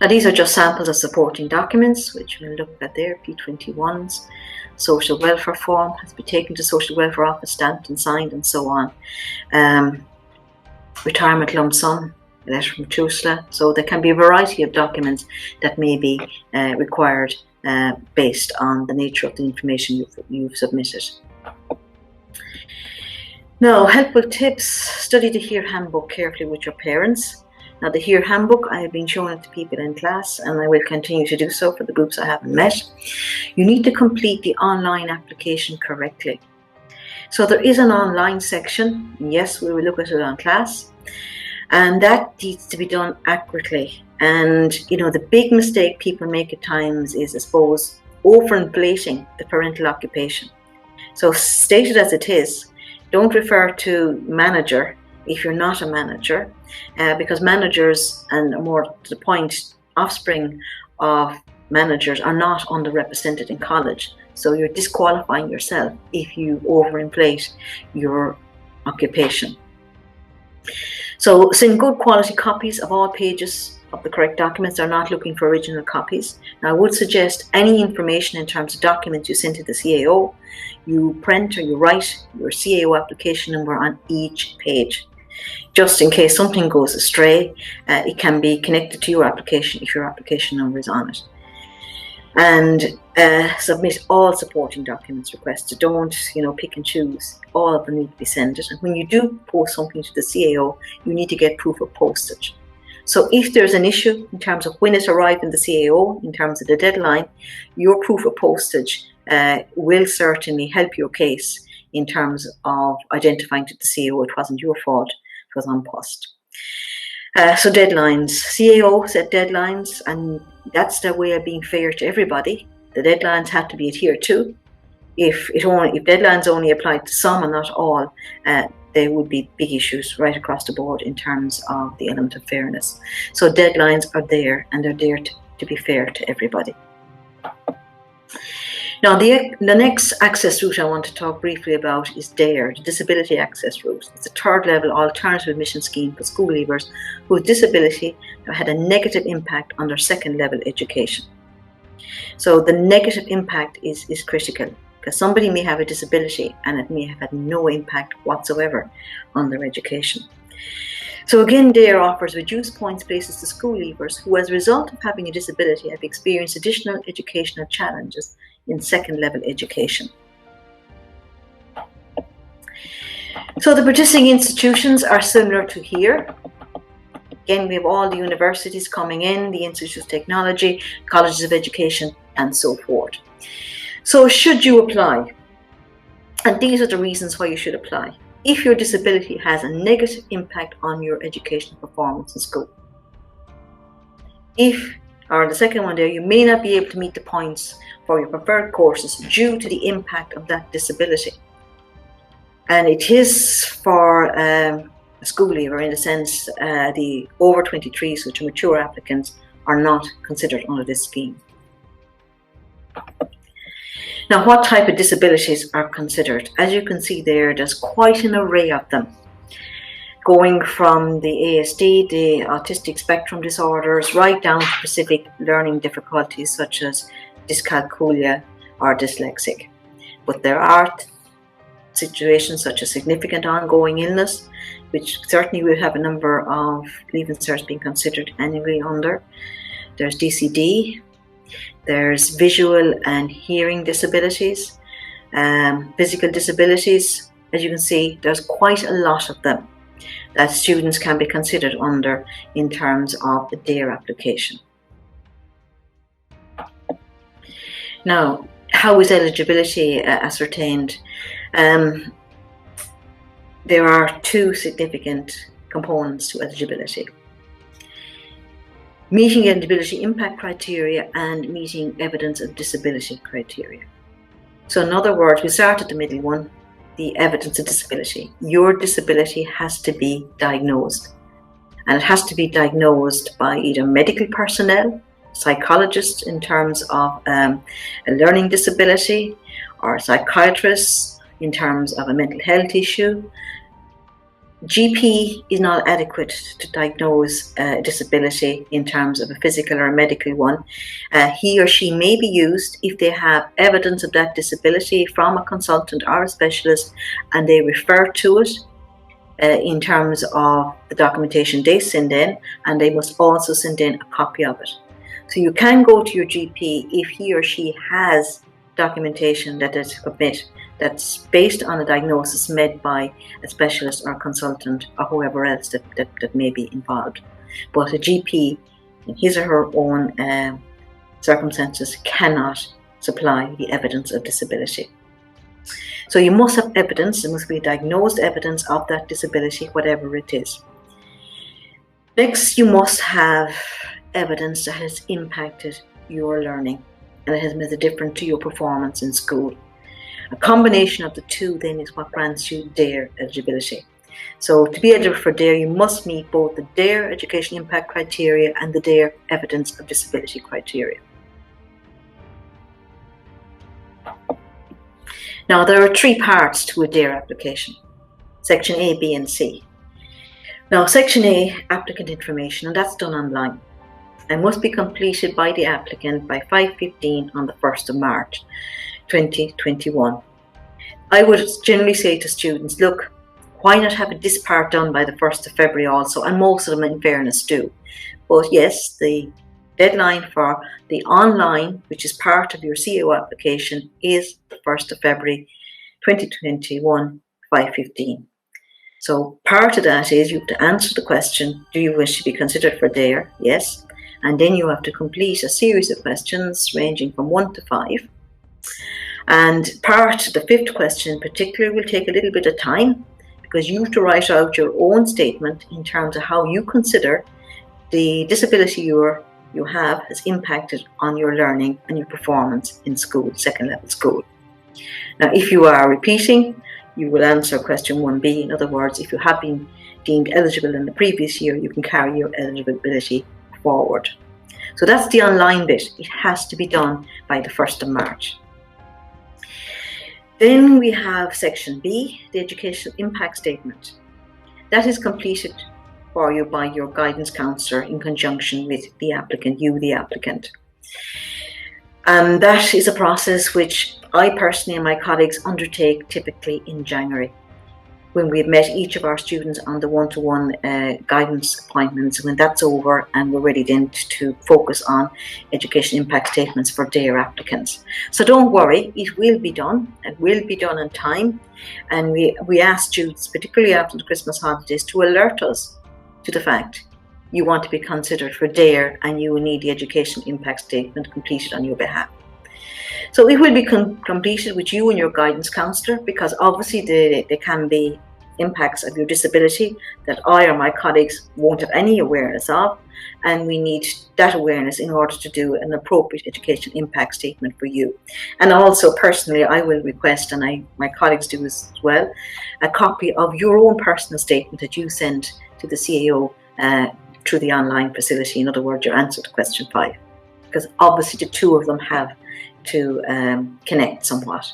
Now these are just samples of supporting documents, which we'll look at there, P21s. Social welfare form has been taken to social welfare office, stamped and signed, and so on. Retirement lump sum, a letter from TUSLA. So there can be a variety of documents that may be required based on the nature of the information you've submitted. Now, helpful tips: study the HERE handbook carefully with your parents. Now, the HERE handbook, I have been showing it to people in class, and I will continue to do so for the groups I haven't met. You need to complete the online application correctly. So there is an online section. Yes, we will look at it on class, and that needs to be done accurately. And you know, the big mistake people make at times is, I suppose, overinflating the parental occupation. So state it as it is. Don't refer to manager if you're not a manager, because managers, and more to the point, offspring of managers are not underrepresented in college. So you're disqualifying yourself if you overinflate your occupation. So send good quality copies of all pages of the correct documents. They're not looking for original copies. Now, I would suggest any information in terms of documents you send to the CAO, you print or you write your CAO application number on each page. Just in case something goes astray, it can be connected to your application if your application number is on it. And submit all supporting documents requested. Don't, pick and choose. All of them need to be sent. And when you do post something to the CAO, you need to get proof of postage. So if there's an issue in terms of when it arrived in the CAO, in terms of the deadline, your proof of postage will certainly help your case in terms of identifying to the CAO it wasn't your fault, it was on post. So deadlines. CAO set deadlines, and that's their way of being fair to everybody. The deadlines have to be adhered to. If deadlines only apply to some and not all, there would be big issues right across the board in terms of the element of fairness. So deadlines are there, and they're there to be fair to everybody. Now, the next access route I want to talk briefly about is DARE, the Disability Access Route. It's a third-level alternative admission scheme for school leavers who have disability that had a negative impact on their second-level education. So the negative impact is critical, because somebody may have a disability and it may have had no impact whatsoever on their education. So again, DARE offers reduced points places to school leavers who, as a result of having a disability, have experienced additional educational challenges in second-level education. So the participating institutions are similar to HERE. Again, we have all the universities coming in, the Institutes of Technology, colleges of education, and so forth. So should you apply? And these are the reasons why you should apply. If your disability has a negative impact on your educational performance in school. Or the second one there, you may not be able to meet the points for your preferred courses due to the impact of that disability. And it is for a school leaver, in the sense the over 23s, which are mature applicants, are not considered under this scheme. Now, what type of disabilities are considered? As you can see there's quite an array of them, going from the ASD, the autistic spectrum disorders, right down to specific learning difficulties such as dyscalculia or dyslexic. But there are situations such as significant ongoing illness, which certainly will have a number of leaving certs being considered annually under. There's DCD. There's visual and hearing disabilities, physical disabilities. As you can see, there's quite a lot of them that students can be considered under in terms of the DARE application. Now, how is eligibility ascertained? There are two significant components to eligibility: meeting eligibility impact criteria and meeting evidence of disability criteria. So in other words, we start at the middle one, the evidence of disability. Your disability has to be diagnosed. and it has to be diagnosed by either medical personnel, psychologists in terms of a learning disability, or psychiatrists in terms of a mental health issue. GP is not adequate to diagnose a disability in terms of a physical or a medical one. He or she may be used if they have evidence of that disability from a consultant or a specialist and they refer to it in terms of the documentation they send in, and they must also send in a copy of it. So you can go to your GP if he or she has documentation that they submit that's based on a diagnosis made by a specialist or a consultant or whoever else that may be involved. But a GP, in his or her own circumstances, cannot supply the evidence of disability. So you must have evidence, there must be diagnosed evidence of that disability, whatever it is. Next, you must have evidence that has impacted your learning and it has made a difference to your performance in school. A combination of the two then is what grants you DARE eligibility. So to be eligible for DARE, you must meet both the DARE education impact criteria and the DARE evidence of disability criteria. Now there are three parts to a DARE application: Section A, B and C. Now Section A, applicant information, and that's done online and must be completed by the applicant by 5:15 on the 1st of March 2021. I would generally say to students, look, why not have this part done by the 1st of February also? And most of them, in fairness, do. But yes, the deadline for the online, which is part of your CAO application, is the 1st of February 2021, 5:15. So part of that is you have to answer the question, do you wish to be considered for DARE? Yes. And then you have to complete a series of questions ranging from 1 to 5. And the fifth question in particular will take a little bit of time because you have to write out your own statement in terms of how you consider the disability you have has impacted on your learning and your performance in school, second level school. Now, if you are repeating, you will answer question 1B. In other words, if you have been deemed eligible in the previous year, you can carry your eligibility forward. So that's the online bit. It has to be done by the 1st of March. Then we have Section B, the educational impact statement. That is completed for you by your guidance counsellor in conjunction with the applicant, the applicant. And that is a process which I personally and my colleagues undertake typically in January, when we've met each of our students on the one-to-one guidance appointments. When that's over and we're ready then to focus on education impact statements for DARE applicants. So don't worry, it will be done. It will be done in time. And we ask students, particularly after the Christmas holidays, to alert us to the fact you want to be considered for DARE and you will need the education impact statement completed on your behalf. So it will be completed with you and your guidance counsellor, because obviously there can be impacts of your disability that I or my colleagues won't have any awareness of, and we need that awareness in order to do an appropriate education impact statement for you. And also personally, I will request, and my colleagues do as well, a copy of your own personal statement that you send to the CAO through the online facility. In other words, your answer to question 5, because obviously the two of them have to connect somewhat.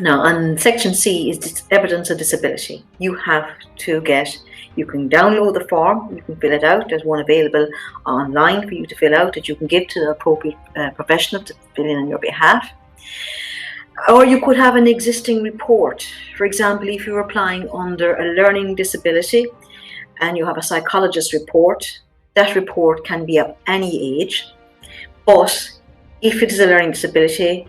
Now, on Section C is evidence of disability. You can download the form, you can fill it out. There's one available online for you to fill out that you can give to the appropriate professional to fill in on your behalf. Or you could have an existing report. For example, if you're applying under a learning disability and you have a psychologist report, that report can be of any age, but if it is a learning disability,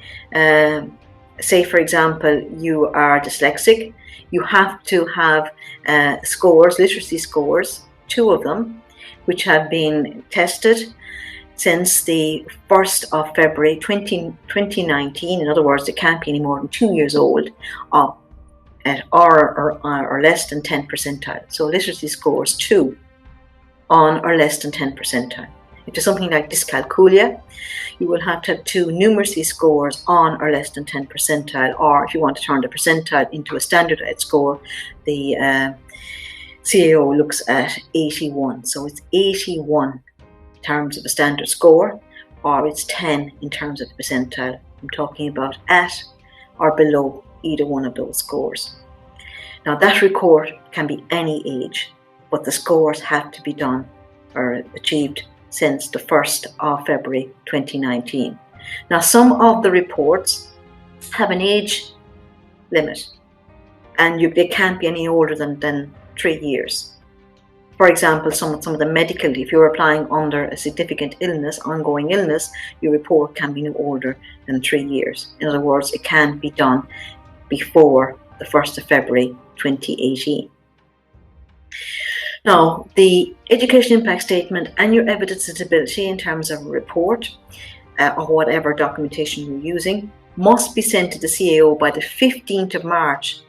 say for example you are dyslexic, you have to have scores, literacy scores, 2 of them, which have been tested since the 1st of February 2019. In other words, they can't be any more than 2 years old, at or less than 10 percentile. So literacy scores 2 on or less than 10 percentile. If there's something like dyscalculia, you will have to have 2 numeracy scores on or less than 10 percentile, or if you want to turn the percentile into a standardized score, the CAO looks at 81. So it's 81 in terms of a standard score, or it's 10 in terms of the percentile. I'm talking about at or below either one of those scores. Now that report can be any age, but the scores have to be done or achieved since the 1st of February 2019. Now some of the reports have an age limit, and they can't be any older than 3 years. For example, some of the medical, if you're applying under a significant illness, ongoing illness, your report can be no older than 3 years. In other words, it can't be done before the 1st of February 2018. Now, the education impact statement and your evidence suitability in terms of a report or whatever documentation you're using must be sent to the CAO by the 15th of March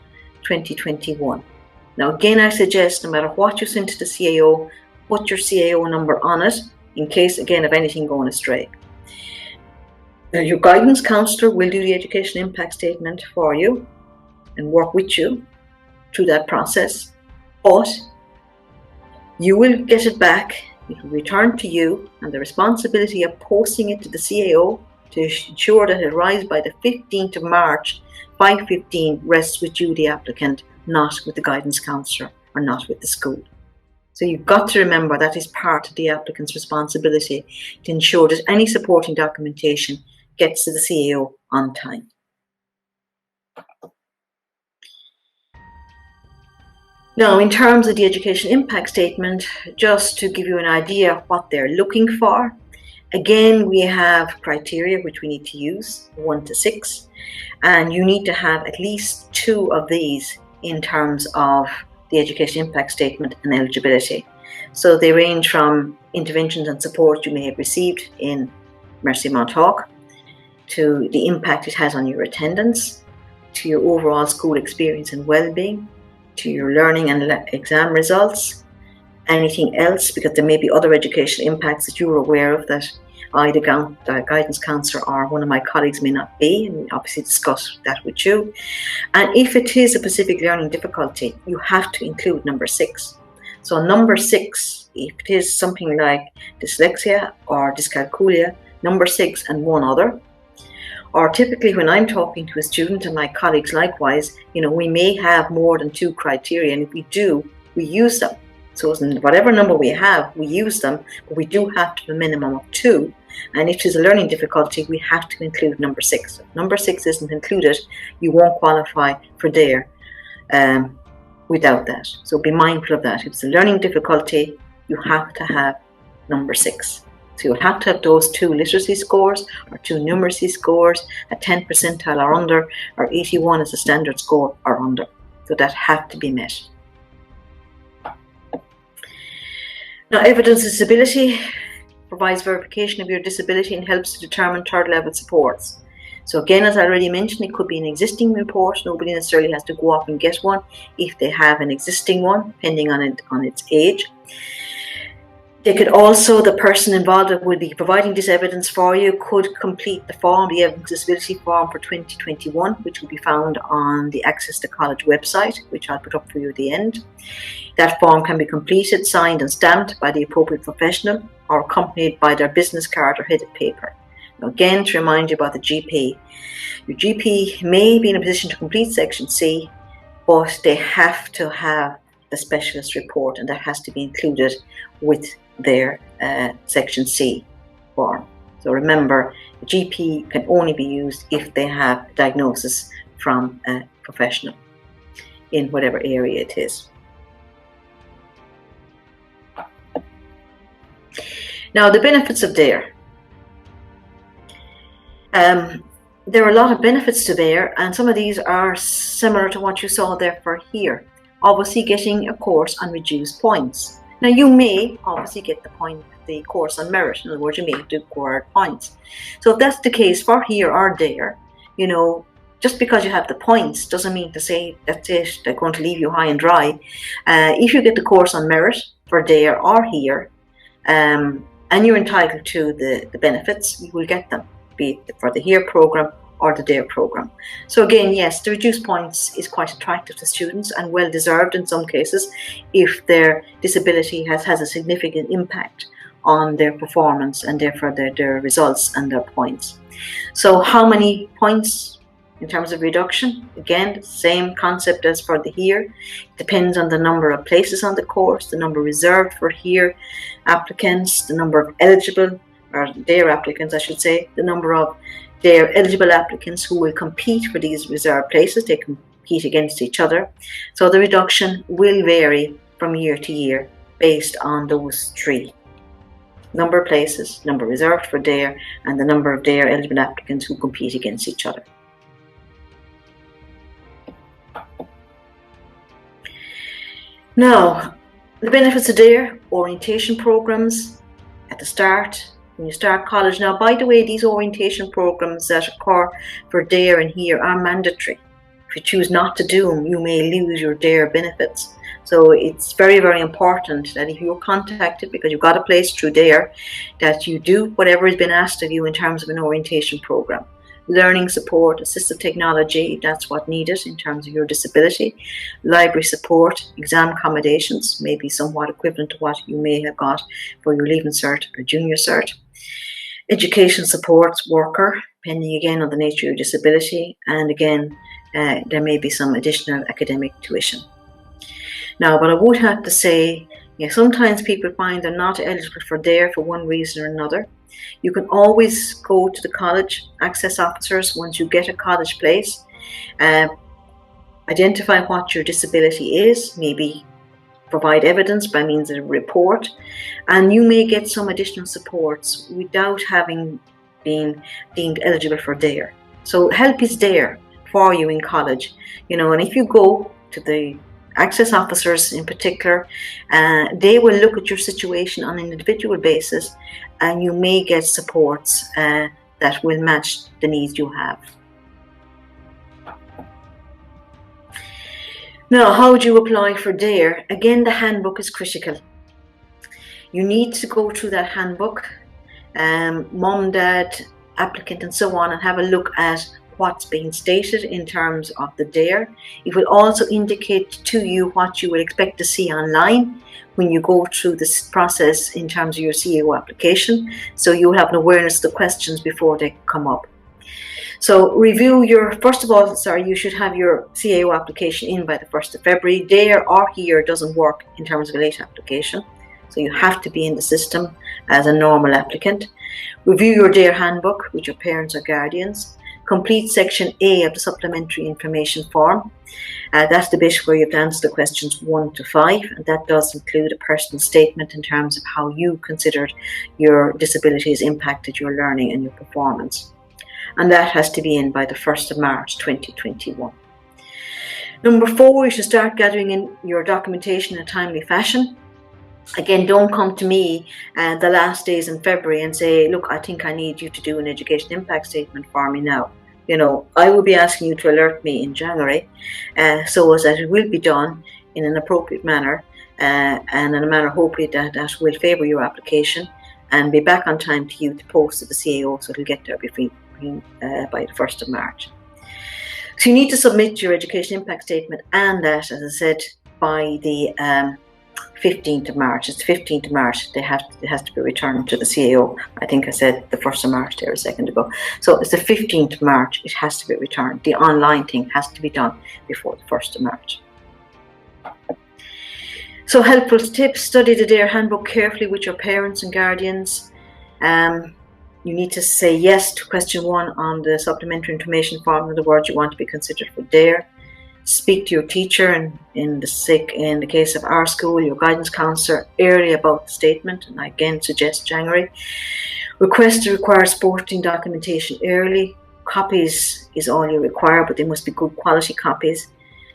2021. Now again, I suggest no matter what you send to the CAO, put your CAO number on it in case, again, of anything going astray. Now, your guidance counsellor will do the education impact statement for you and work with you through that process, but you will get it back, it will return to you, and the responsibility of posting it to the CAO to ensure that it arrives by the 15th of March, 5:15, rests with you, the applicant, not with the guidance counsellor or not with the school. So you've got to remember that is part of the applicant's responsibility to ensure that any supporting documentation gets to the CAO on time. Now, in terms of the education impact statement, just to give you an idea of what they're looking for, again, we have criteria which we need to use, 1 to 6, and you need to have at least 2 of these in terms of the education impact statement and eligibility. So they range from interventions and support you may have received in Mercy Mount Hawk, to the impact it has on your attendance, to your overall school experience and well-being, to your learning and exam results, anything else, because there may be other educational impacts that you're aware of that I, the guidance counsellor, or one of my colleagues may not be, and we obviously discuss that with you. And if it is a specific learning difficulty, you have to include number 6. So number 6, if it is something like dyslexia or dyscalculia, number 6 and one other. Or typically when I'm talking to a student, and my colleagues likewise, we may have more than 2 criteria, and if we do, we use them. So whatever number we have, we use them, but we do have to have a minimum of 2. And if there's a learning difficulty, we have to include number 6. If number 6 isn't included, you won't qualify for DARE without that. So be mindful of that. If it's a learning difficulty, you have to have number 6. So you'll have to have those 2 literacy scores or 2 numeracy scores, a 10 percentile or under, or 81 as a standard score or under. So that have to be met. Now, evidence of disability provides verification of your disability and helps to determine third-level supports. So again, as I already mentioned, it could be an existing report. Nobody necessarily has to go off and get one if they have an existing one, depending on its age. They could also, the person involved that will be providing this evidence for you could complete the form, the evidence disability form for 2021, which will be found on the Access to College website, which I'll put up for you at the end. That form can be completed, signed and stamped by the appropriate professional or accompanied by their business card or headed paper. Now again, to remind you about the GP, your GP may be in a position to complete Section C, but they have to have the specialist report, and that has to be included with their Section C form. So remember, the GP can only be used if they have a diagnosis from a professional in whatever area it is. Now, the benefits of DARE. There are a lot of benefits to DARE, and some of these are similar to what you saw there for here. Obviously, getting a course on reduced points. Now, you may obviously get the course on merit. In other words, you may have to acquire points. So if that's the case for here or there, just because you have the points doesn't mean to say that's it, they're going to leave you high and dry. If you get the course on merit for there or here, and you're entitled to the benefits, you will get them, be it for the HERE program or the DARE program. So again, yes, the reduced points is quite attractive to students and well deserved in some cases if their disability has a significant impact on their performance and therefore their results and their points. So how many points in terms of reduction? Again, same concept as for the HERE. Depends on the number of places on the course, the number reserved for HERE applicants, the number of eligible, or DARE applicants I should say, the number of DARE eligible applicants who will compete for these reserved places. They compete against each other. So the reduction will vary from year to year based on those three: number of places, number reserved for DARE, and the number of DARE eligible applicants who compete against each other. Now, the benefits of DARE: orientation programs at the start, when you start college. Now, by the way, these orientation programs that occur for DARE and HERE are mandatory. If you choose not to do them, you may lose your DARE benefits. So it's very, very important that if you're contacted because you've got a place through DARE, that you do whatever has been asked of you in terms of an orientation program. Learning support, assistive technology, that's what needed in terms of your disability. Library support, exam accommodations, maybe somewhat equivalent to what you may have got for your Leaving Cert or Junior Cert. Education supports worker, depending again on the nature of your disability, and again, there may be some additional academic tuition. Now, but I would have to say, sometimes people find they're not eligible for DARE for one reason or another. You can always go to the college access officers once you get a college place, identify what your disability is, maybe provide evidence by means of a report, and you may get some additional supports without having been deemed eligible for DARE. So help is there for you in college, and if you go to the access officers in particular, they will look at your situation on an individual basis, and you may get supports that will match the needs you have. Now, how would you apply for DARE? Again, the handbook is critical. You need to go through that handbook, mum, dad, applicant, and so on, and have a look at what's being stated in terms of the DARE. It will also indicate to you what you will expect to see online when you go through this process in terms of your CAO application, so you have an awareness of the questions before they come up. So review first of all, you should have your CAO application in by the 1st of February. DARE or HERE doesn't work in terms of a late application, so you have to be in the system as a normal applicant. Review your DARE handbook with your parents or guardians. Complete section A of the supplementary information form. That's the bit where you have to answer the questions 1 to 5, and that does include a personal statement in terms of how you considered your disability has impacted your learning and your performance. And that has to be in by the 1st of March 2021. Number 4, you should start gathering in your documentation in a timely fashion. Again, don't come to me the last days in February and say, look, I think I need you to do an education impact statement for me now. I will be asking you to alert me in January, so as that it will be done in an appropriate manner, and in a manner hopefully that will favour your application and be back on time to you to post to the CAO, so it'll get there by the 1st of March. So you need to submit your education impact statement and that, as I said, by the 15th of March. It's the 15th of March. It has to be returned to the CAO. I think I said the 1st of March there a second ago. So it's the 15th of March. It has to be returned. The online thing has to be done before the 1st of March. So helpful tips: study the DARE handbook carefully with your parents and guardians. You need to say yes to question 1 on the supplementary information form, in other words, you want to be considered for DARE. Speak to your teacher, and in the case of our school, your guidance counsellor, early about the statement, and I again suggest January. Request the required supporting documentation early. Copies is all you require, but they must be good quality copies.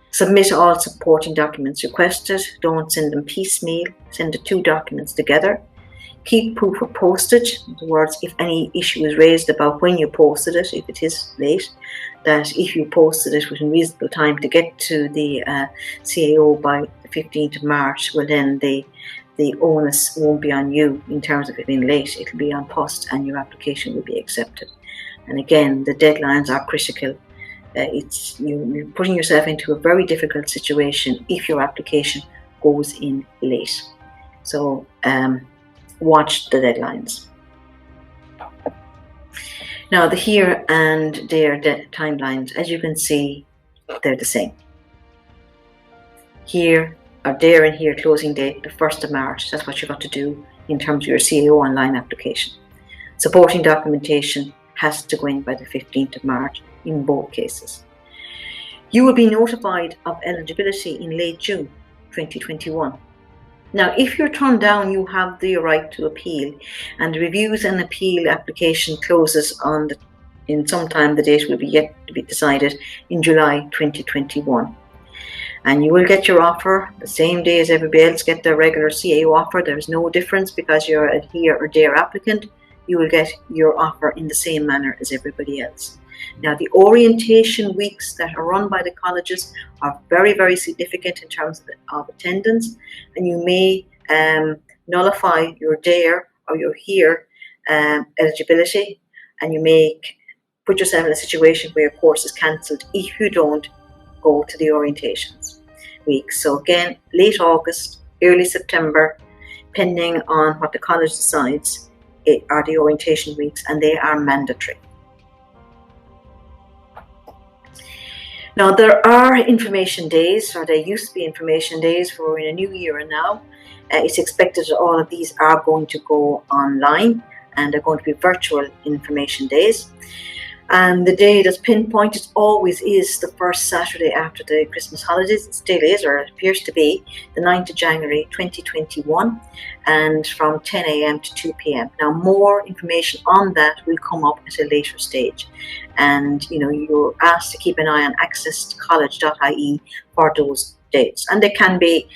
Submit all supporting documents requested. Don't send them piecemeal. Send the 2 documents together. Keep proof of postage. In other words, if any issue is raised about when you posted it, if it is late, that if you posted it within reasonable time to get to the CAO by the 15th of March, well then the onus won't be on you in terms of it being late. It'll be on post and your application will be accepted. And again, the deadlines are critical. You're putting yourself into a very difficult situation if your application goes in late. So watch the deadlines. Now the here and there timelines, as you can see, they're the same. Here or there and here closing date, the 1st of March. That's what you've got to do in terms of your CAO online application. Supporting documentation has to go in by the 15th of March in both cases. You will be notified of eligibility in late June 2021. Now, if you're turned down, you have the right to appeal, and the reviews and appeal application closes in some time. The date will be yet to be decided in July 2021. And you will get your offer the same day as everybody else get their regular CAO offer. There's no difference because you're a here or there applicant. You will get your offer in the same manner as everybody else. Now, the orientation weeks that are run by the colleges are very, very significant in terms of attendance, and you may nullify your there or your here eligibility, and you may put yourself in a situation where your course is cancelled if you don't go to the orientations weeks. So again, late August, early September, depending on what the college decides, are the orientation weeks, and they are mandatory. Now, there are information days, or there used to be information days, for we're in a new year now. It's expected that all of these are going to go online, and they're going to be virtual information days. And the day that's pinpointed always is the first Saturday after the Christmas holidays. It still is, or it appears to be, the 9th of January 2021, and from 10 a.m. to 2 p.m. Now, more information on that will come up at a later stage. And, you're asked to keep an eye on accesscollege.ie for those dates. And they can be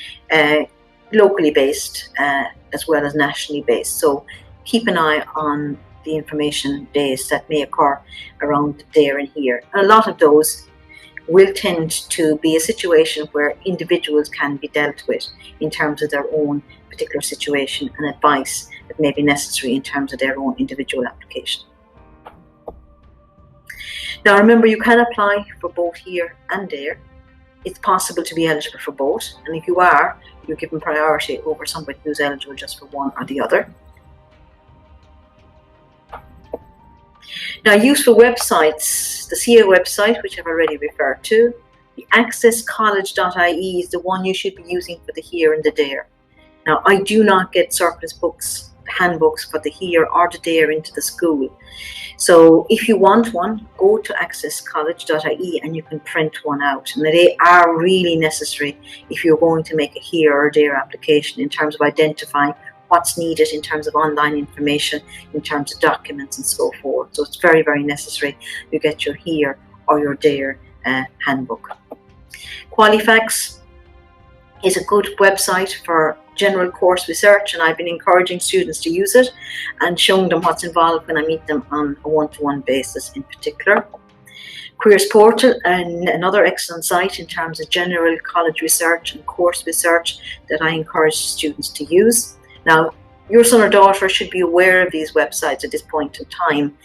locally based as well as nationally based. So keep an eye on the information days that may occur around there and here. And a lot of those will tend to be a situation where individuals can be dealt with in terms of their own particular situation and advice that may be necessary in terms of their own individual application. Now, remember, you can apply for both here and there. It's possible to be eligible for both, and if you are, you're given priority over somebody who's eligible just for one or the other. Now, useful websites, the CAO website, which I've already referred to, the accesscollege.ie is the one you should be using for the here and the there. Now, I do not get surplus books, handbooks for the here or the there into the school. So if you want one, go to accesscollege.ie and you can print one out. And they are really necessary if you're going to make a here or there application in terms of identifying what's needed in terms of online information, in terms of documents and so forth. So it's very, very necessary you get your here or your there handbook. Qualifax is a good website for general course research, and I've been encouraging students to use it and showing them what's involved when I meet them on a one-to-one basis in particular. Careers Portal, and another excellent site in terms of general college research and course research that I encourage students to use. Now, your son or daughter should be aware of these websites at this point in time,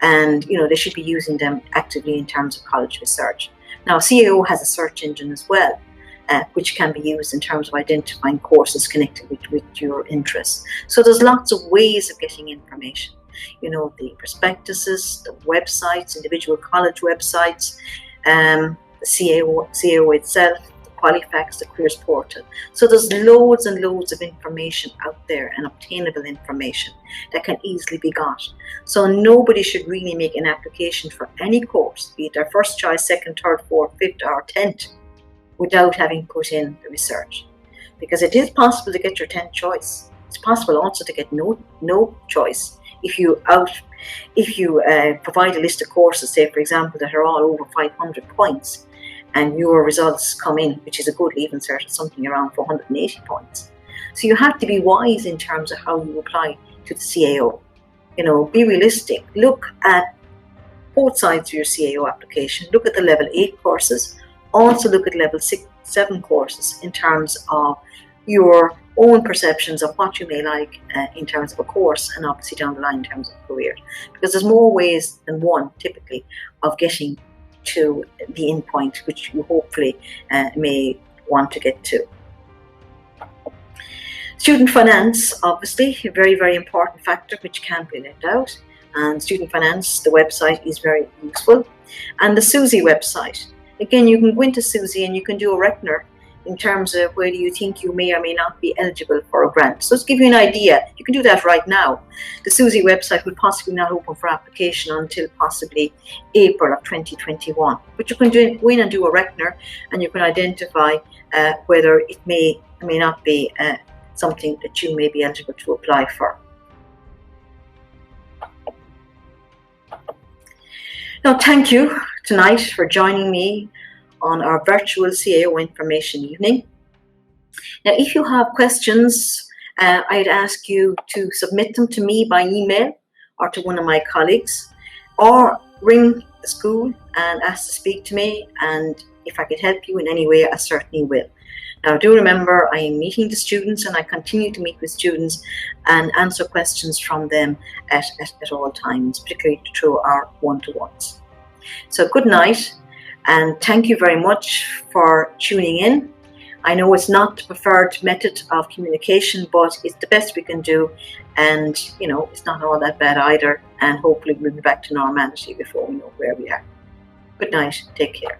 and they should be using them actively in terms of college research. Now, CAO has a search engine as well, which can be used in terms of identifying courses connected with your interests. So there's lots of ways of getting information. The prospectuses, the websites, individual college websites, the CAO itself, Qualifax, the Careers Portal. So there's loads and loads of information out there, and obtainable information that can easily be got. So nobody should really make an application for any course, be it their first choice, second, third, fourth, fifth or 10th, without having put in the research. Because it is possible to get your 10th choice. It's possible also to get no choice if you provide a list of courses, say for example, that are all over 500 points. And your results come in, which is a good leaving cert of something around 480 points. So you have to be wise in terms of how you apply to the CAO. Be realistic. Look at both sides of your CAO application. Look at the level 8 courses. Also look at level 6, 7 courses in terms of your own perceptions of what you may like in terms of a course, and obviously down the line in terms of a career, because there's more ways than one typically of getting to the end point which you hopefully may want to get to. Student finance, obviously, a very, very important factor which can't be left out. And student finance, the website is very useful. And the SUSI website. Again, you can go into SUSI and you can do a reckoner in terms of whether you think you may or may not be eligible for a grant. So to give you an idea, you can do that right now. The SUSI website will possibly not open for application until possibly April of 2021. But you can go in and do a reckoner, and you can identify whether it may or may not be something that you may be eligible to apply for. Now, thank you tonight for joining me on our virtual CAO information evening. Now, if you have questions, I'd ask you to submit them to me by email or to one of my colleagues, or ring the school and ask to speak to me, and if I could help you in any way, I certainly will. Now, do remember, I am meeting the students, and I continue to meet with students and answer questions from them at all times, particularly through our one-to-ones. So good night, and thank you very much for tuning in. I know it's not the preferred method of communication, but it's the best we can do, and it's not all that bad either, and hopefully we'll be back to normality before we know where we are. Good night, take care.